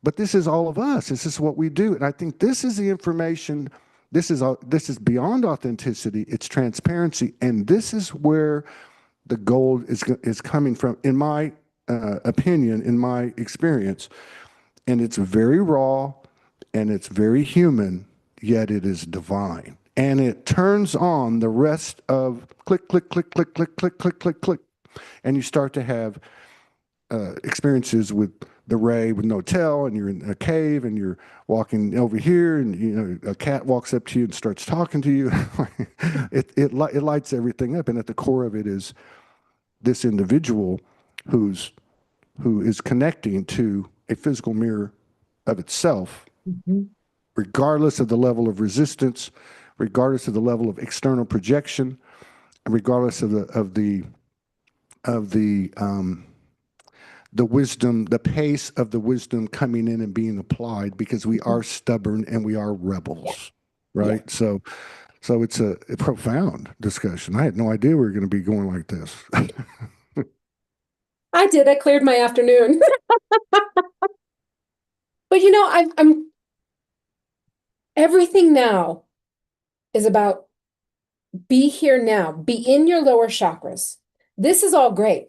but this is all of us. This is what we do. And I think this is the information. This is beyond authenticity. It's transparency, and this is where the gold is coming from, in my opinion, in my experience. And it's very raw and it's very human, yet it is divine. And it turns on the rest of click, click, click, click, click, click, click, click, click. And you start to have experiences with the ray with no tail, and you're in a cave and you're walking over here, and a cat walks up to you and starts talking to you. It lights everything up, and at the core of it is this individual who is connecting to a physical mirror of itself, Mhm. regardless of the level of resistance, regardless of the level of external projection, and regardless of the wisdom, the pace of the wisdom coming in and being applied, because we are stubborn and we are Yeah. rebels, Yeah. right? So it's a profound discussion. I had no idea we were going to be going like this. I did. I cleared my afternoon. But I'm everything now is about be here now, be in your lower chakras. This is all great,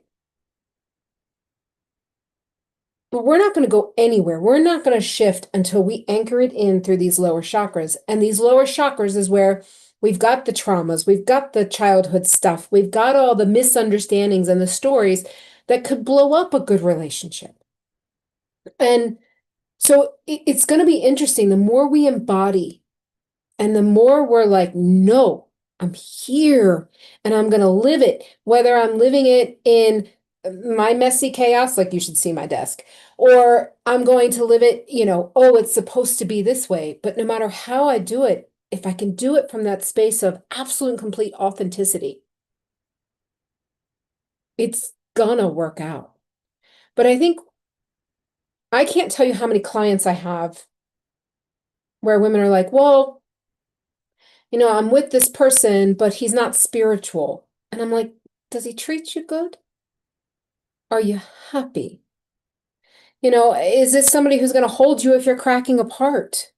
but we're not going to go anywhere. We're not going to shift until we anchor it in through these lower chakras. And these lower chakras is where we've got the traumas, we've got the childhood stuff, we've got all the misunderstandings and the stories that could blow up a good relationship. And so it's going to be interesting. The more we embody and the more we're like, no, I'm here and I'm going to live it, whether I'm living it in my messy chaos, like you should see my desk, or I'm going to live it, oh, it's supposed to be this way. But no matter how I do it, if I can do it from that space of absolute and complete authenticity, it's gonna work out. But I think I can't tell you how many clients I have where women are like, well, I'm with this person, but he's not spiritual. And I'm like, does he treat you good? Are you happy? Is this somebody who's going to hold you if you're cracking apart?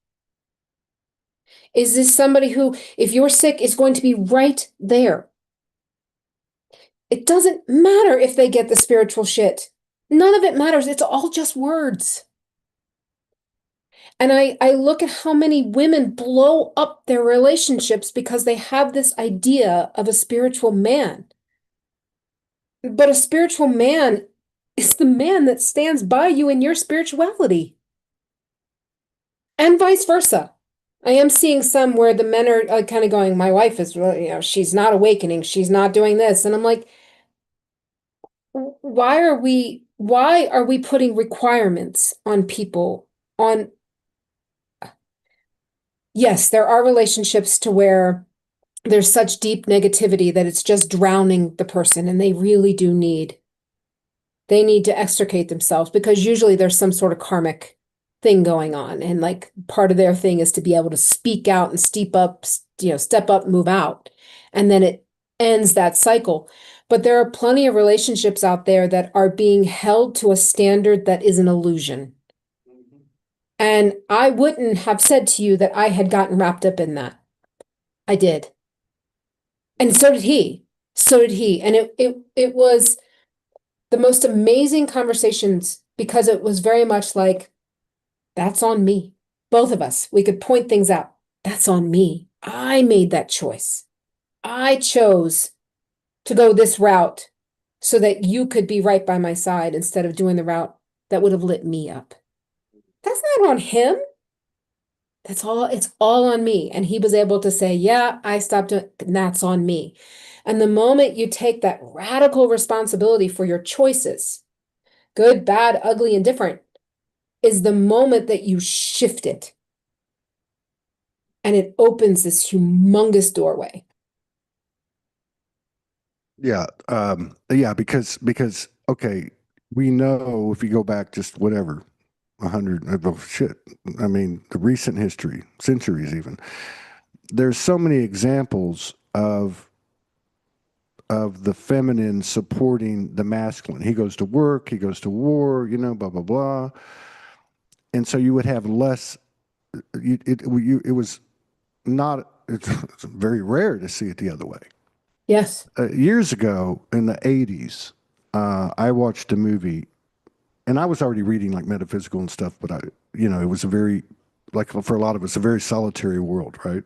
Is this somebody who, if you're sick, is going to be right there? It doesn't matter if they get the spiritual shit. None of it matters. It's all just words. And I look at how many women blow up their relationships because they have this idea of a spiritual man. But a spiritual man is the man that stands by you in your spirituality, and vice versa. I am seeing some where the men are kind of going, my wife is really, she's not awakening, she's not doing this. And I'm like, why are we putting requirements on people on, yes, there are relationships to where there's such deep negativity that it's just drowning the person, and they need to extricate themselves because usually there's some sort of karmic thing going on. And like part of their thing is to be able to speak out and step up, move out. And then it ends that cycle. But there are plenty of relationships out there that are being held to a standard that is an illusion. And I wouldn't have said to you that I had gotten wrapped up in that. I did. And so did he. So did he. And it was the most amazing conversations because it was very much like, that's on me. Both of us, we could point things out. That's on me. I made that choice. I chose to go this route so that you could be right by my side instead of doing the route that would have lit me up. That's not on him. It's all on me. And he was able to say, yeah, I stopped doing, that's on me. And the moment you take that radical responsibility for your choices, good, bad, ugly, and different, is the moment that you shift it. And it opens this humongous doorway. Yeah, yeah, because okay, we know if you go back just whatever, 100, oh shit, I mean the recent history, centuries even. There's so many examples of the feminine supporting the masculine. He goes to work, he goes to war, blah blah blah, and so you would have less. It was not. It's very rare to see it the other way. Yes. Years ago in the 80s, I watched a movie, and I was already reading like metaphysical and stuff, but it was a very, like for a lot of us, a very solitary world, right?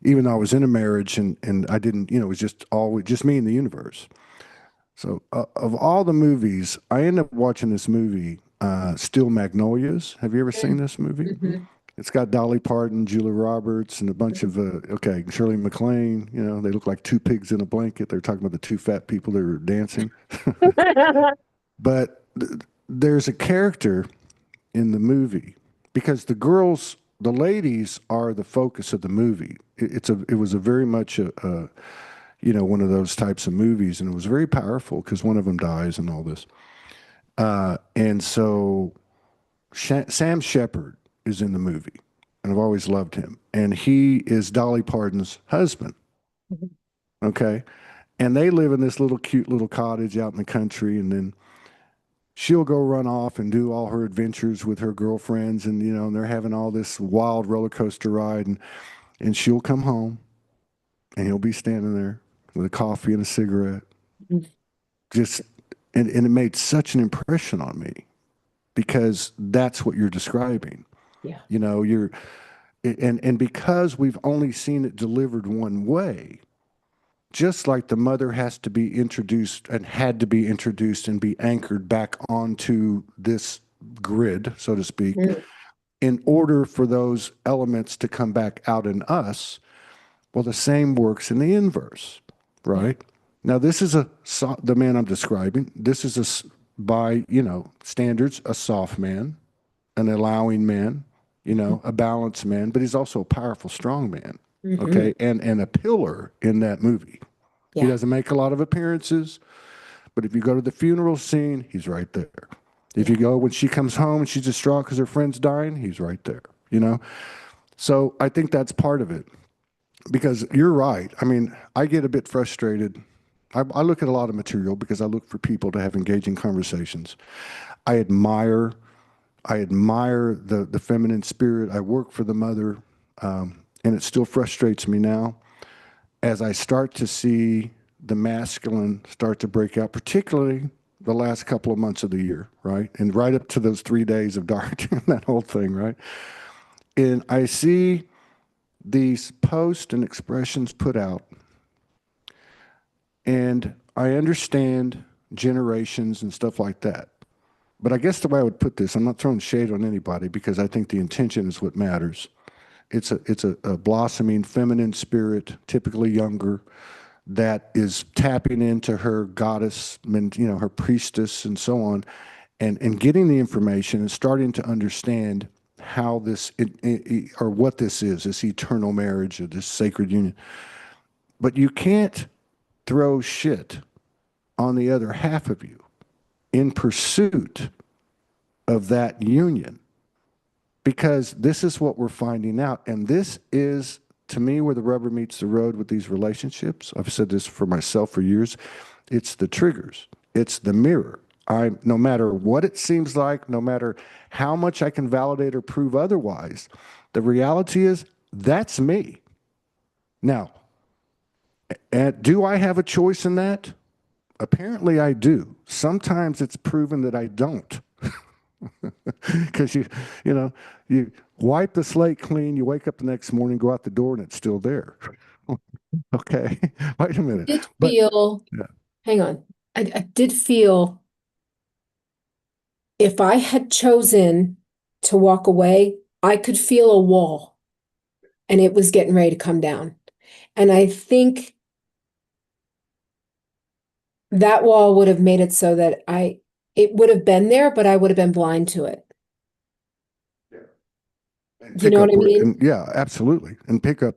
Even though I was in a marriage and I didn't, it was just me and the universe. So of all the movies, I ended up watching this movie, Still Magnolias. Have you ever seen this movie? Mm-hmm. It's got Dolly Parton, Julia Roberts, and a bunch of Shirley MacLaine. They look like two pigs in a blanket. They're talking about the two fat people that were dancing. But there's a character in the movie because the ladies are the focus of the movie. It was a very much one of those types of movies, and it was very powerful because one of them dies and all this. And so Sam Shepard is in the movie, and I've always loved him. And he is Dolly Parton's husband. Okay. And they live in this little cute little cottage out in the country. And then she'll go run off and do all her adventures with her girlfriends. And they're having all this wild roller coaster ride. And she'll come home and he'll be standing there with a coffee and a cigarette. Just, and it made such an impression on me because that's what you're describing. Yeah. And because we've only seen it delivered one way, just like the mother has to be introduced and had to be introduced and be anchored back onto this grid, so to speak, Mm. in order for those elements to come back out in us. Well, the same works in the inverse, Yeah. right? Now, this is the man I'm describing. This is by standards, a soft man, an allowing man, a balanced man, but he's also a powerful, strong man. Mm-hmm. Okay, and a pillar in that movie. He Yeah. doesn't make a lot of appearances, but if you go to the funeral scene, he's right there. If you Yeah. go when she comes home and she's distraught because her friend's dying, he's right there. So I think that's part of it because you're right. I mean, I get a bit frustrated. I look at a lot of material because I look for people to have engaging conversations. I admire I admire the feminine spirit. I work for the mother, and it still frustrates me now as I start to see the masculine start to break out, particularly the last couple of months of the year, right? And right up to those 3 days of dark, that whole thing, right? And I see these posts and expressions put out, and I understand generations and stuff like that. But I guess the way I would put this, I'm not throwing shade on anybody because I think the intention is what matters. It's a blossoming feminine spirit, typically younger, that is tapping into her goddess, her priestess, and so on, and getting the information and starting to understand how or what this is, this eternal marriage or this sacred union. But you can't throw shit on the other half of you in pursuit of that union, because this is what we're finding out. And this is, to me, where the rubber meets the road with these relationships. I've said this for myself for years. It's the triggers, it's the mirror. No matter what it seems like, no matter how much I can validate or prove otherwise, the reality is that's me. Now, do I have a choice in that? Apparently I do. Sometimes it's proven that I don't. Because you know, you wipe the slate clean, you wake up the next morning, go out the door, and it's still there. Okay, wait a minute. Did But feel, yeah, hang on. I did feel if I had chosen to walk away, I could feel a wall and it was getting ready to come down. And I think that wall would have made it so that it would have been there, but I would have been blind to it. and You know pick what up I where, mean? and yeah, absolutely, and pick up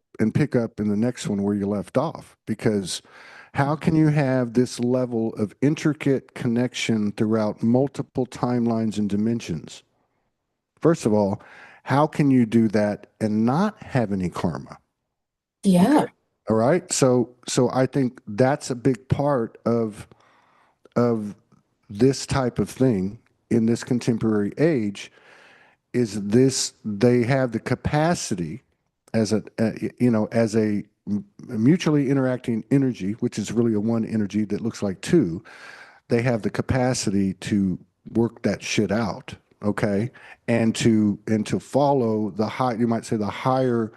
in the next one where you left off. Because how can you have this level of intricate connection throughout multiple timelines and dimensions? First of all, how can you do that and not have any karma? Okay. Yeah. All right. So I think that's a big part of this type of thing in this contemporary age, is this they have the capacity as as a mutually interacting energy, which is really a one energy that looks like two. They have the capacity to work that shit out, okay, and to follow the high, you might say, the higher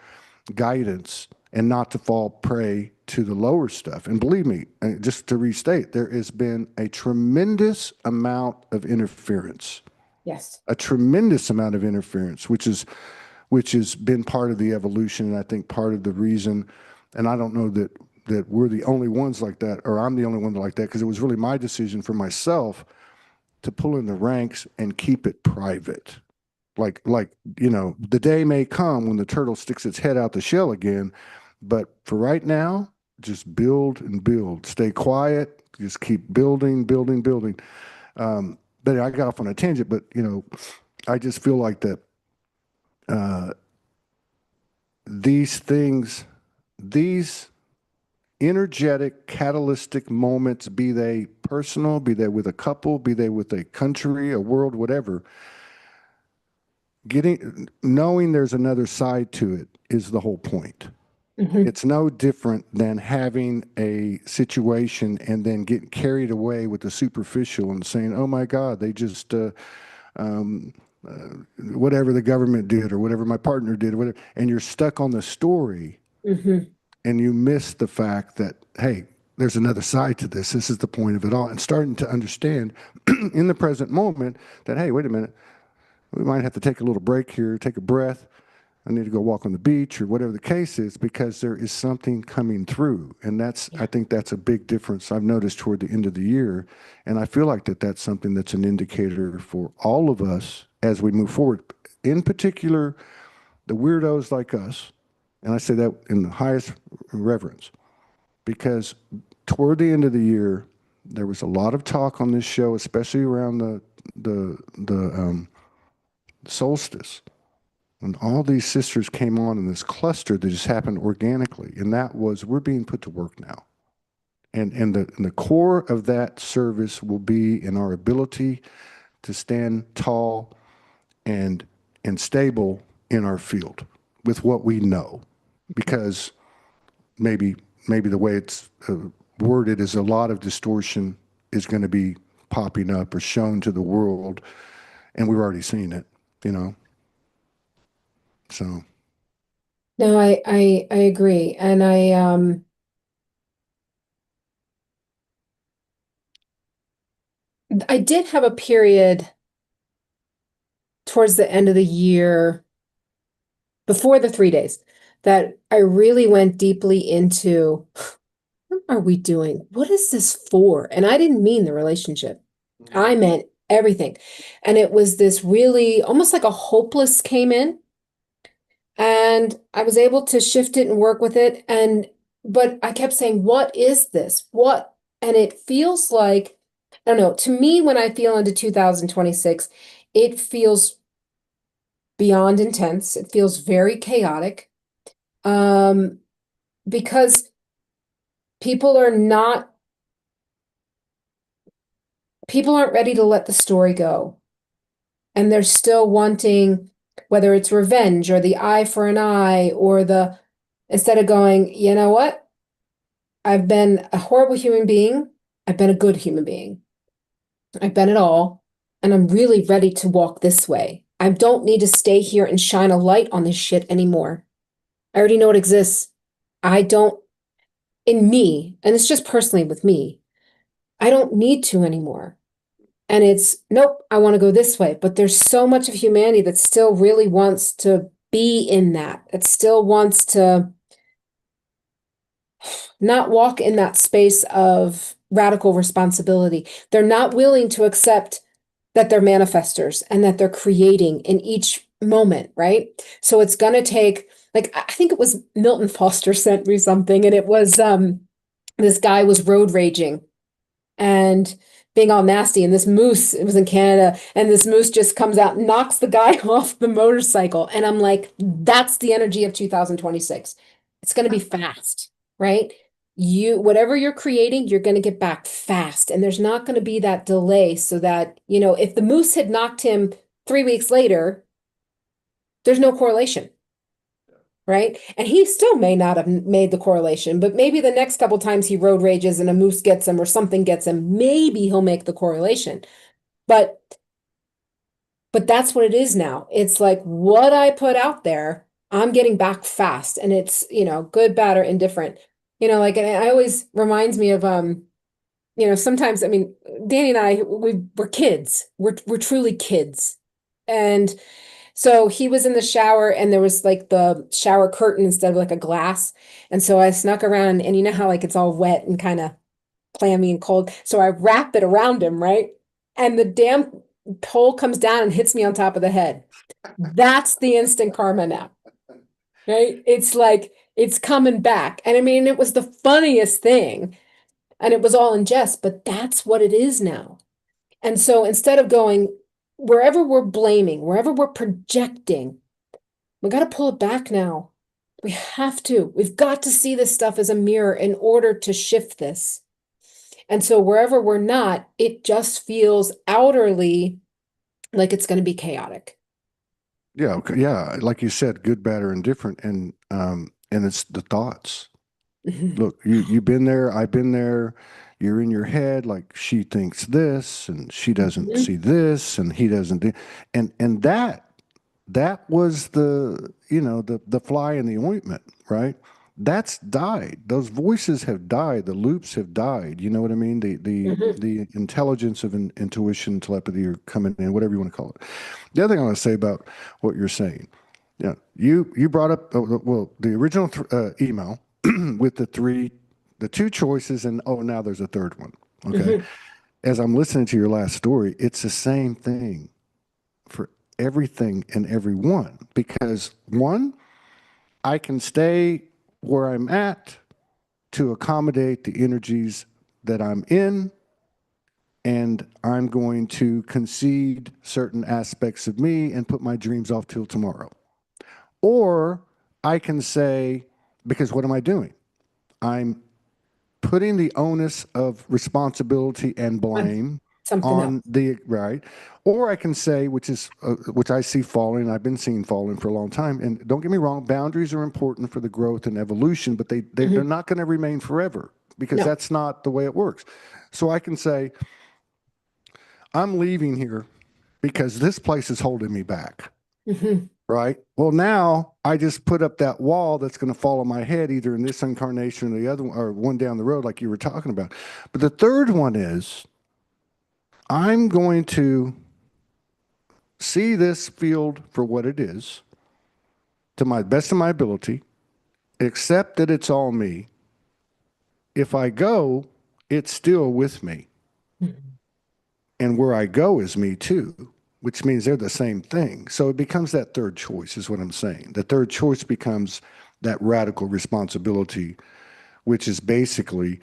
guidance, and not to fall prey to the lower stuff. And believe me, just to restate, there has been a tremendous amount of interference, Yes. a tremendous amount of interference, which has been part of the evolution, and I think part of the reason. And I don't know that we're the only ones like that, or I'm the only one like that, because it was really my decision for myself to pull in the ranks and keep it private. Like the day may come when the turtle sticks its head out the shell again, but for right now, just build and build. Stay quiet. Just keep building, building, building. But I got off on a tangent. But I just feel like that uh, these things, these energetic, catalytic moments, be they personal, be they with a couple, be they with a country, a world, whatever, knowing there's another side to it is the whole point. Hmm. It's no different than having a situation and then getting carried away with the superficial and saying, "Oh my God, they just um, whatever the government did or whatever my partner did, or whatever," and you're stuck on the story Hmm. and you miss the fact that, hey, there's another side to this. This is the point of it all, and starting to understand in the present moment that, hey, wait a minute, we might have to take a little break here, take a breath. I need to go walk on the beach or whatever the case is, because there is something coming through. And I Yeah. think that's a big difference I've noticed toward the end of the year. And I feel like that's something that's an indicator for all of us as we move forward. In particular, the weirdos like us. And I say that in the highest reverence, because toward the end of the year, there was a lot of talk on this show, especially around the solstice, when all these sisters came on in this cluster that just happened organically. And that was, we're being put to work now. And the core of that service will be in our ability to stand tall and and stable in our field with what we know. Because maybe maybe the way it's worded is a lot of distortion is going to be popping up or shown to the world, and we've already seen it, you know. So No, I agree. And I did have a period towards the end of the year before the 3 days that I really went deeply into what are we doing? What is this for? And I didn't mean the relationship. I meant everything. And it was this really almost like a hopeless came in, and I was able to shift it and work with it. And but I kept saying, what is this? What? And it feels like, I don't know, to me, when I feel into 2026, it feels beyond intense. It feels very chaotic. Um, because people are not, people aren't ready to let the story go. And they're still wanting, whether it's revenge or the eye for an eye, or the, instead of going, you know what? I've been a horrible human being. I've been a good human being. I've been it all. And I'm really ready to walk this way. I don't need to stay here and shine a light on this shit anymore. I already know it exists. I don't, in me, and it's just personally with me, I don't need to anymore. And it's, nope, I want to go this way. But there's so much of humanity that still really wants to be in that, that still wants to not walk in that space of radical responsibility. They're not willing to accept that they're manifestors and that they're creating in each moment, right? So it's going to take, like, I think it was Milton Foster sent me something, and it was this guy was road raging and being all nasty. And this moose, it was in Canada, and this moose just comes out and knocks the guy off the motorcycle. And I'm like, that's the energy of 2026. It's going to be fast, right? You, whatever you're creating, you're going to get back fast. And there's not going to be that delay so that, if the moose had knocked him 3 weeks later, there's no correlation, right? And he still may not have made the correlation, but maybe the next couple times he road rages and a moose gets him or something gets him, maybe he'll make the correlation. But that's what it is now. It's like what I put out there, I'm getting back fast, and it's, good, bad, or indifferent. Like, and it always reminds me of sometimes, I mean, Danny and I, we're kids. We're truly kids. And so he was in the shower, and there was like the shower curtain instead of like a glass. And so I snuck around, and you know how like it's all wet and kind of clammy and cold. So I wrap it around him, right? And the damn pole comes down and hits me on top of the head. That's the instant karma now, right? It's like it's coming back. And I mean, it was the funniest thing, and it was all in jest, but that's what it is now. And so instead of going wherever we're blaming, wherever we're projecting, we got to pull it back now. We have to. We've got to see this stuff as a mirror in order to shift this. And so wherever we're not, it just feels outerly like it's going to be chaotic. Yeah, okay, yeah. Like you said, good, bad, or indifferent, and it's the thoughts. Mhm. Look, you've been there, I've been there. You're in your head, like she thinks this, and she doesn't Mhm. see this, and he doesn't do, and that was the fly in the ointment, right? That's died. Those voices have died. The loops have died. You know what I mean? Mhm. The intelligence of intuition, telepathy, or coming in, whatever you want to call it. The other thing I want to say about what you're saying, yeah, you brought up well the original email with the two choices, and oh, now there's a third one. Okay, Mhm. as I'm listening to your last story, it's the same thing for everything and everyone because one, I can stay where I'm at to accommodate the energies that I'm in, and I'm going to concede certain aspects of me and put my dreams off till tomorrow. Or I can say, because what am I doing? I'm putting the onus of responsibility and On blame something else. on the right. Or I can say, which I see falling, I've been seeing falling for a long time. And don't get me wrong, boundaries are important for the growth and evolution, but they're Mhm. not going to remain forever because No. that's not the way it works. So I can say, I'm leaving here because this place is holding me back. Mhm. Right. Well, now I just put up that wall that's going to fall on my head either in this incarnation or the other one, or one down the road, like you were talking about. But the third one is I'm going to see this field for what it is to my best of my ability, accept that it's all me. If I go, it's still with me. Mhm. And where I go is me too, which means they're the same thing. So it becomes that third choice, is what I'm saying. The third choice becomes that radical responsibility which is basically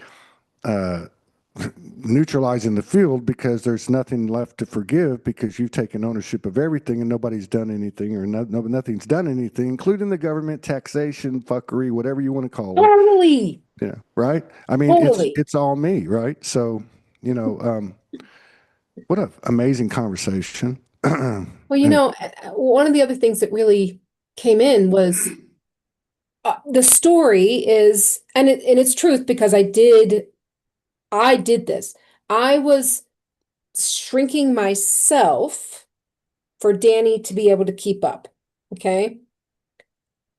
neutralizing the field because there's nothing left to forgive because you've taken ownership of everything and nobody's done anything or nothing's done anything, including the government, taxation, fuckery, whatever you want to call it. Totally. Yeah, right. I mean, Totally. it's all me, right? So, you know, what an amazing conversation. Well, And one of the other things that really came in was the story is, and it's truth because I did this. I was shrinking myself for Danny to be able to keep up. Okay.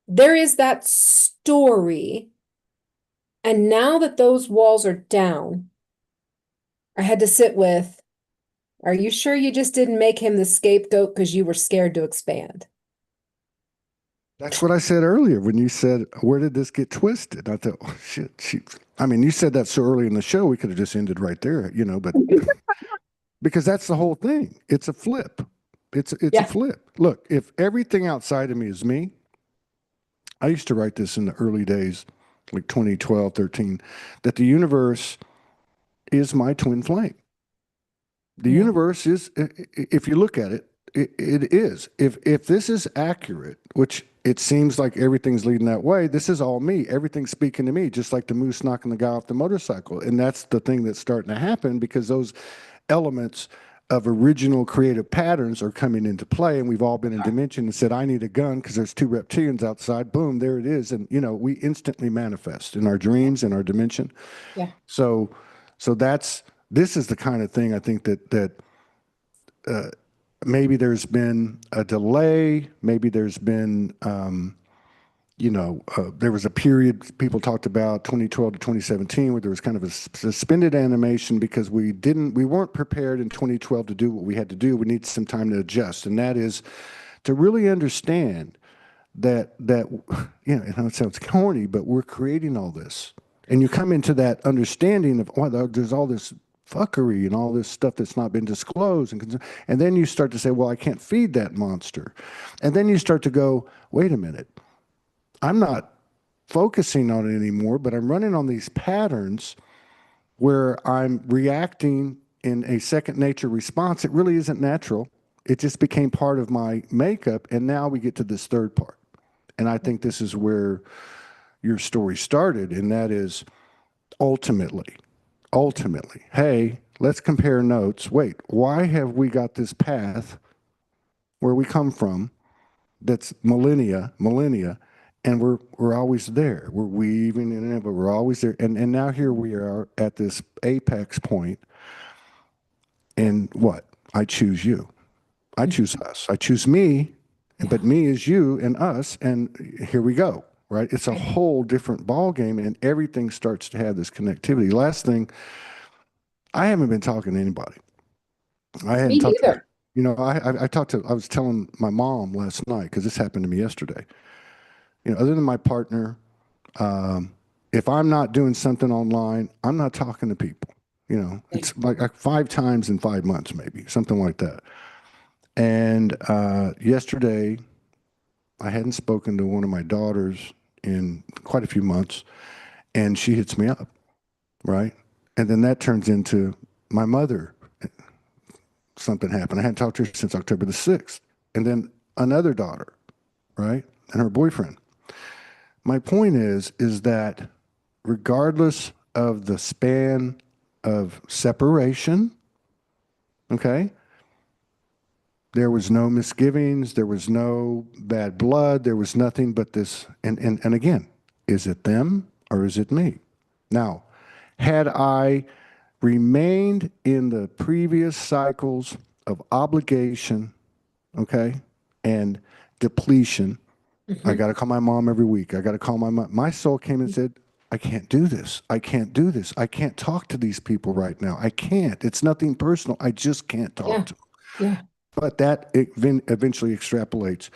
There is that story. And now that those walls are down, I had to sit with, are you sure you just didn't make him the scapegoat because you were scared to expand? that's what I said earlier when you said, "Where did this get twisted?" I thought, "Oh shit, she." I mean, you said that so early in the show, we could have just ended right there, but because that's the whole thing. It's a flip. It's a Yeah. flip. Look, if everything outside of me is me, I used to write this in the early days, like 2012, 13, that the universe is my twin flame. The Yeah. universe is, if you look at it, it is. If this is accurate, which it seems like everything's leading that way, this is all me. Everything's speaking to me, just like the moose knocking the guy off the motorcycle. And that's the thing that's starting to happen because those elements of original creative patterns are coming into play. And we've all been in dimension and said, I need a gun because there's two reptilians outside. Boom, there it is. And, we instantly manifest in our dreams, in our dimension. Yeah. So, so this is the kind of thing I think that maybe there's been a delay. Maybe there's been, there was a period people talked about 2012 to 2017 where there was kind of a suspended animation because we weren't prepared in 2012 to do what we had to do. We need some time to adjust, and that is to really understand that I know it sounds corny, but we're creating all this, and you come into that understanding of there's all this fuckery and all this stuff that's not been disclosed, and then you start to say, well, I can't feed that monster, and then you start to go, wait a minute, I'm not focusing on it anymore, but I'm running on these patterns where I'm reacting in a second nature response. It really isn't natural. It just became part of my makeup. And now we get to this third part. And I think this is where your story started. And that is ultimately, hey, let's compare notes. Wait, why have we got this path where we come from that's millennia, and we're always there. We're weaving in it, but we're always there. And now here we are at this apex point, and what? I choose you. I choose us. I choose me, Yeah. but me is you and us, and here we go. Right? It's a Right. whole different ball game, and everything starts to have this connectivity. Last thing, I haven't been talking to anybody. I hadn't Me talked to. neither. I talked to. I was telling my mom last night because this happened to me yesterday. Other than my partner, Um, if I'm not doing something online, I'm not talking to people. It's like 5 times in 5 months, maybe something like that. And yesterday, I hadn't spoken to one of my daughters in quite a few months, and she hits me up, right? And then that turns into my mother. Something happened. I hadn't talked to her since October the 6th. And then another daughter, right? And her boyfriend. My point is that regardless of the span of separation, okay, there was no misgivings, there was no bad blood, there was nothing but this. And again, is it them or is it me? Now, had I remained in the previous cycles of obligation, okay, and depletion, I Mhm. got to call my mom every week. I got to call my mom. My soul came and said, I can't do this. I can't do this. I can't talk to these people right now. I can't. It's nothing personal. I just can't talk Yeah. to them. Yeah. But that eventually extrapolates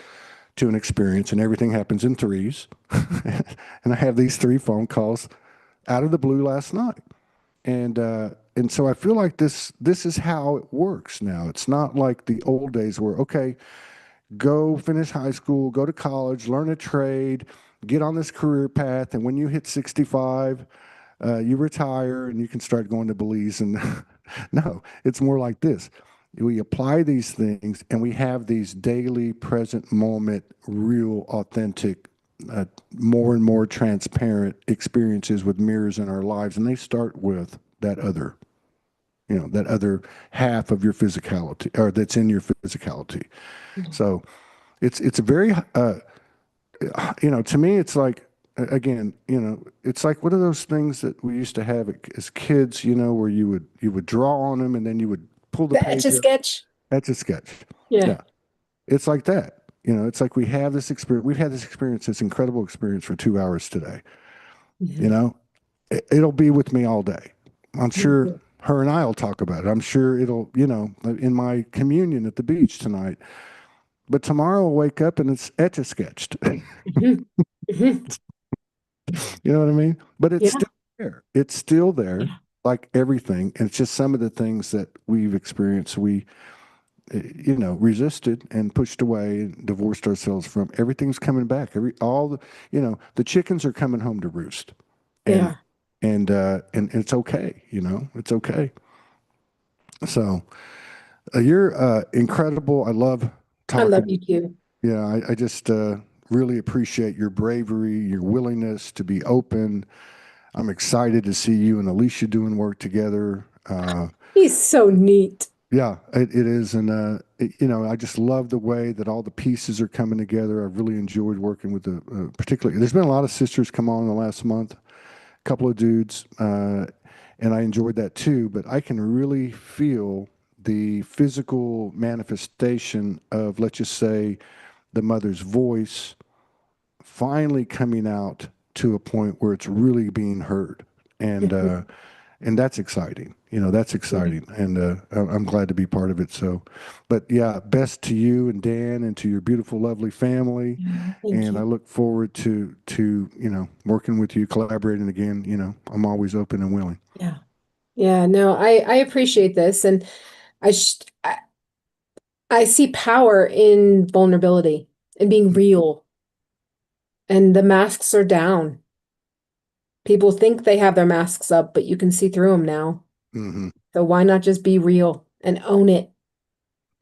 to an experience, and everything happens in threes. And I have these 3 phone calls out of the blue last night. And so I feel like this is how it works now. It's not like the old days where, okay, go finish high school, go to college, learn a trade, get on this career path, and when you hit 65, you retire and you can start going to Belize. And no, it's more like this. We apply these things and we have these daily, present moment, real, authentic, more and more transparent experiences with mirrors in our lives. And they start with that other, that other half of your physicality, or that's in your physicality. So it's a very, to me, it's like, again, it's like one of those things that we used to have as kids, where you would draw on them and then you would pull the The Etch a page up. Sketch. That's a sketch. Yeah. Yeah, it's like that. It's like we have this experience. We've had this experience, this incredible experience for 2 hours today. You Mhm. know, it'll be with me all day. I'm sure Mhm. her and I will talk about it. I'm sure it'll, in my communion at the beach tonight. But tomorrow I'll wake up and it's etch a sketched. Mhm. Mhm. You know what I mean? But it's Yeah. still there. It's still there, Yeah. like everything. And it's just some of the things that we've experienced, we, resisted and pushed away and divorced ourselves from. Everything's coming back. The chickens are coming home to roost. They And, are. and it's okay. It's okay. So you're incredible. I love I love talking. you too. Yeah, I just really appreciate your bravery, your willingness to be open. I'm excited to see you and Alicia doing work together. He's so neat. Yeah, it is. And, I just love the way that all the pieces are coming together. I've really enjoyed working with particularly, there's been a lot of sisters come on in the last month, a couple of dudes, and I enjoyed that too. But I can really feel the physical manifestation of, let's just say, the mother's voice finally coming out to a point where it's really being heard. And, Mhm. and that's exciting. That's Yeah. exciting, and I'm glad to be part of it. So, but yeah, best to you and Dan and to your beautiful, lovely family, Yeah. Thank and I you. look forward to working with you, collaborating again. I'm always open and willing. Yeah. Yeah. No, I appreciate this, and I, sh I see power in vulnerability and being real, and the masks are down. People think they have their masks up, but you can see through them now. Hmm. So why not just be real and own it?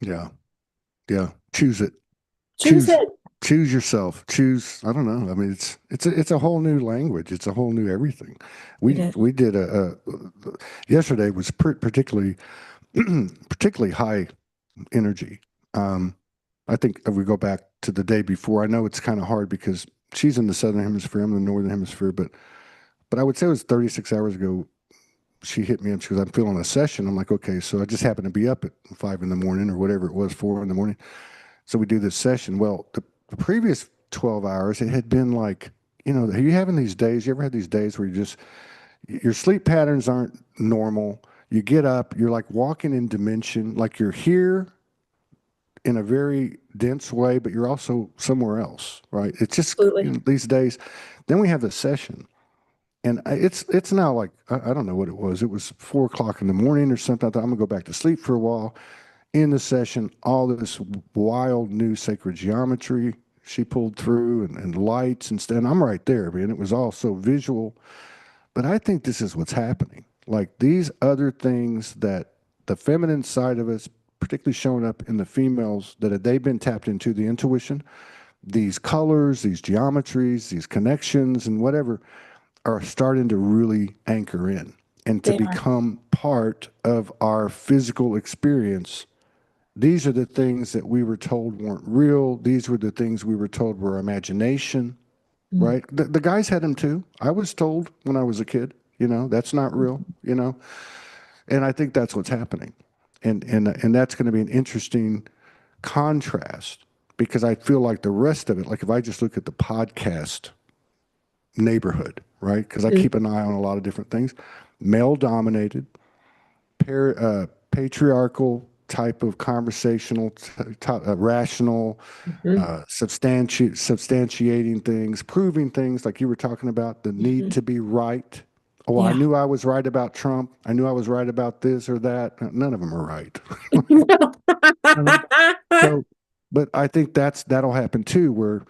Yeah, yeah. Choose it. Choose Choose it. choose yourself. Choose. I don't know. I mean, it's a whole new language. It's a whole new everything. It We is. we did yesterday was particularly particularly high energy. Um, I think if we go back to the day before, I know it's kind of hard because she's in the southern hemisphere, I'm in the northern hemisphere, but I would say it was 36 hours ago. She hit me up. She goes, "I'm feeling a session." I'm like, "Okay." So I just happened to be up at 5 in the morning or whatever it was, 4 in the morning. So we do this session. Well, the previous 12 hours, it had been like, are you having these days? You ever had these days where your sleep patterns aren't normal? You get up, you're like walking in dimension, like you're here in a very dense way, but you're also somewhere else, right? It's just Absolutely. these days. Then we have the session, and it's now like I don't know what it was. It was 4 o'clock in the morning or something. I thought I'm gonna go back to sleep for a while. In the session, all this wild new sacred geometry she pulled through and lights and stuff. And I'm right there, man. It was all so visual. But I think this is what's happening. Like these other things that the feminine side of us, particularly showing up in the females, that they've been tapped into the intuition, these colors, these geometries, these connections, and whatever are starting to really anchor in and to They are. become part of our physical experience. These are the things that we were told weren't real. These were the things we were told were imagination, Mm. right? The guys had them too. I was told when I was a kid, that's not real. And I think that's what's happening. And that's going to be an interesting contrast because I feel like the rest of it, like if I just look at the podcast neighborhood, right? Because I Mm. keep an eye on a lot of different things, male dominated, patriarchal type of conversational, rational, Mhm. substantiating things, proving things like you were talking about, the need Mhm. to be right. Oh, I Yeah. knew I was right about Trump. I knew I was right about this or that. None of them are right. You know? So, but I think that'll happen too, where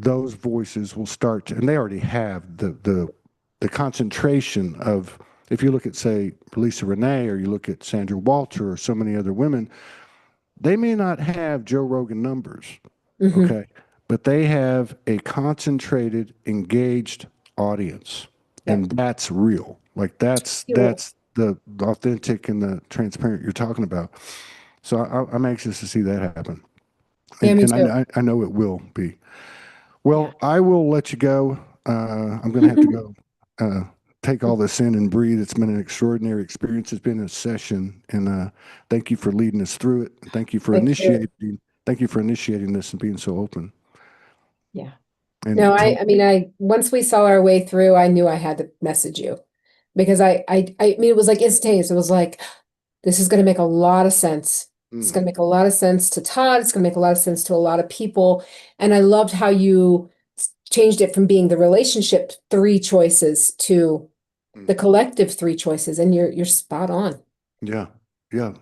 those voices will start to, and they already have the concentration of, if you look at, say, Lisa Renee, or you look at Sandra Walter or so many other women, they may not have Joe Rogan numbers, Hmm. okay, but they have a concentrated, engaged audience, Yep. and that's real. Like You're that's the authentic and the transparent you're talking about. So I'm anxious to see that happen, Yeah, me and too. I know it will be. Yeah. Well, I will let you go. I'm going to have to go uh, take all this in and breathe. It's been an extraordinary experience. It's been a session, and thank you for leading us through it. Thank you for Thank you. initiating. Thank you for initiating this and being so open. Yeah. No, And I mean, once we saw our way through, I knew I had to message you because I mean, it was like instantaneous. It was like, this is going to make a lot of sense. It's mm, going to make a lot of sense to Todd. It's going to make a lot of sense to a lot of people. And I loved how you changed it from being the relationship three choices to mm, the collective three choices. And you're spot on. yeah, yeah.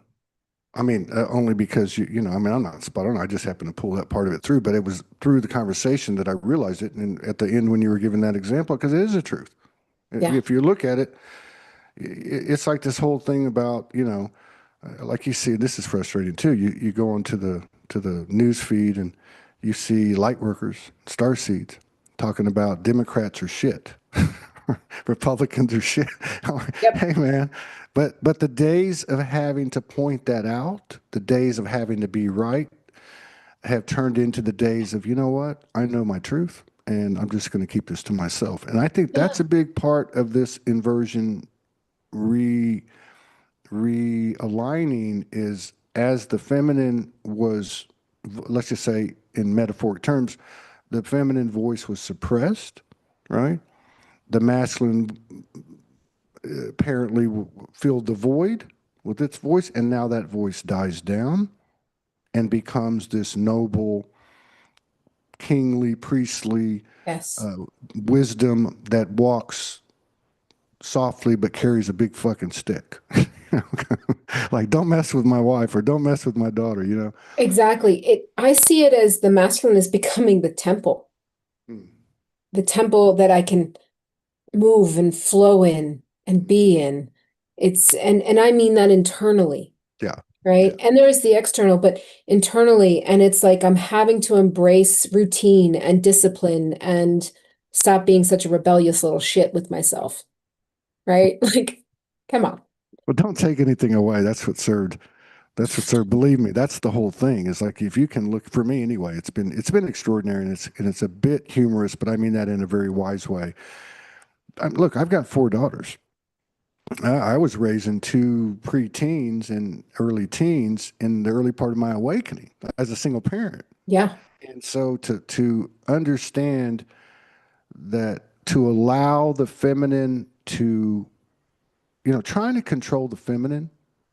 I mean, only because I mean, I'm not spot on. I just happened to pull that part of it through, but it was through the conversation that I realized it. And at the end, when you were giving that example, because it is the truth. Yeah. If you look at it, it's like this whole thing about, like you see, this is frustrating too. You go onto the news feed and you see light workers, star seeds, talking about Democrats are shit, Republicans are shit. I'm like, Yep. hey man, but the days of having to point that out, the days of having to be right, have turned into the days of, you know what, I know my truth, and I'm just going to keep this to myself. And I think Yeah. that's a big part of this inversion re realigning is, as the feminine was, let's just say in metaphoric terms, the feminine voice was suppressed, right? The masculine apparently filled the void with its voice, and now that voice dies down and becomes this noble, kingly, priestly Yes. uh, wisdom that walks softly but carries a big fucking stick. Like, don't mess with my wife or don't mess with my daughter. Exactly. I see it as the masculine is becoming Mm, the temple that I can move and flow in and mm. be in. And I mean that internally, Yeah, right? yeah. And there's the external, but internally, and it's like I'm having to embrace routine and discipline and stop being such a rebellious little shit with myself, right? Like, come on. Well, don't take anything away. That's what served. That's what served. Believe me, that's the whole thing. Is like, if you can look, for me anyway, it's been extraordinary, and it's a bit humorous, but I mean that in a very wise way. Look, I've got four daughters. I was raising two preteens and early teens in the early part of my awakening as a single parent. Yeah. And so to understand that, to allow the feminine to, trying to control the feminine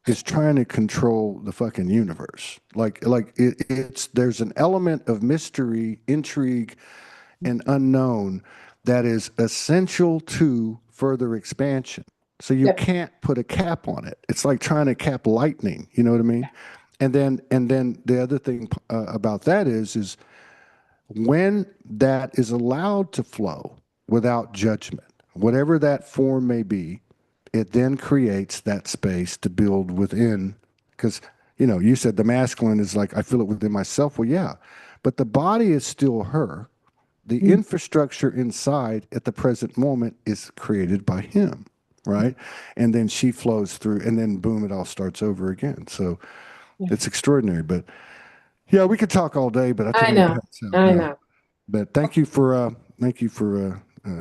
is trying to control the fucking universe. Like it's there's an element of mystery, intrigue, and unknown that is essential to further expansion. So you Yep. can't put a cap on it. It's like trying to cap lightning. You know what I mean? And then the other thing about that is when that is allowed to flow without judgment, whatever that form may be, it then creates that space to build within. Because, you said the masculine is like, I feel it within myself. Well, yeah, but the body is still her. The Mm. infrastructure inside at the present moment is created by him, right? And then she flows through, and then boom, it all starts over again. So Yeah. it's extraordinary. But yeah, we could talk all day, but I think I I'm gonna know. pass out I now. know. But thank you for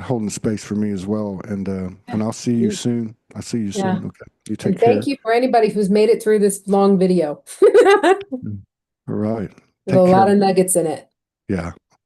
holding space for me as well, and I'll see you Yeah. soon. I'll see you Yeah. soon. Okay, you take And thank care. you for anybody who's made it through this long video. Mm. All right, There's a take lot care. of nuggets in it. Yeah.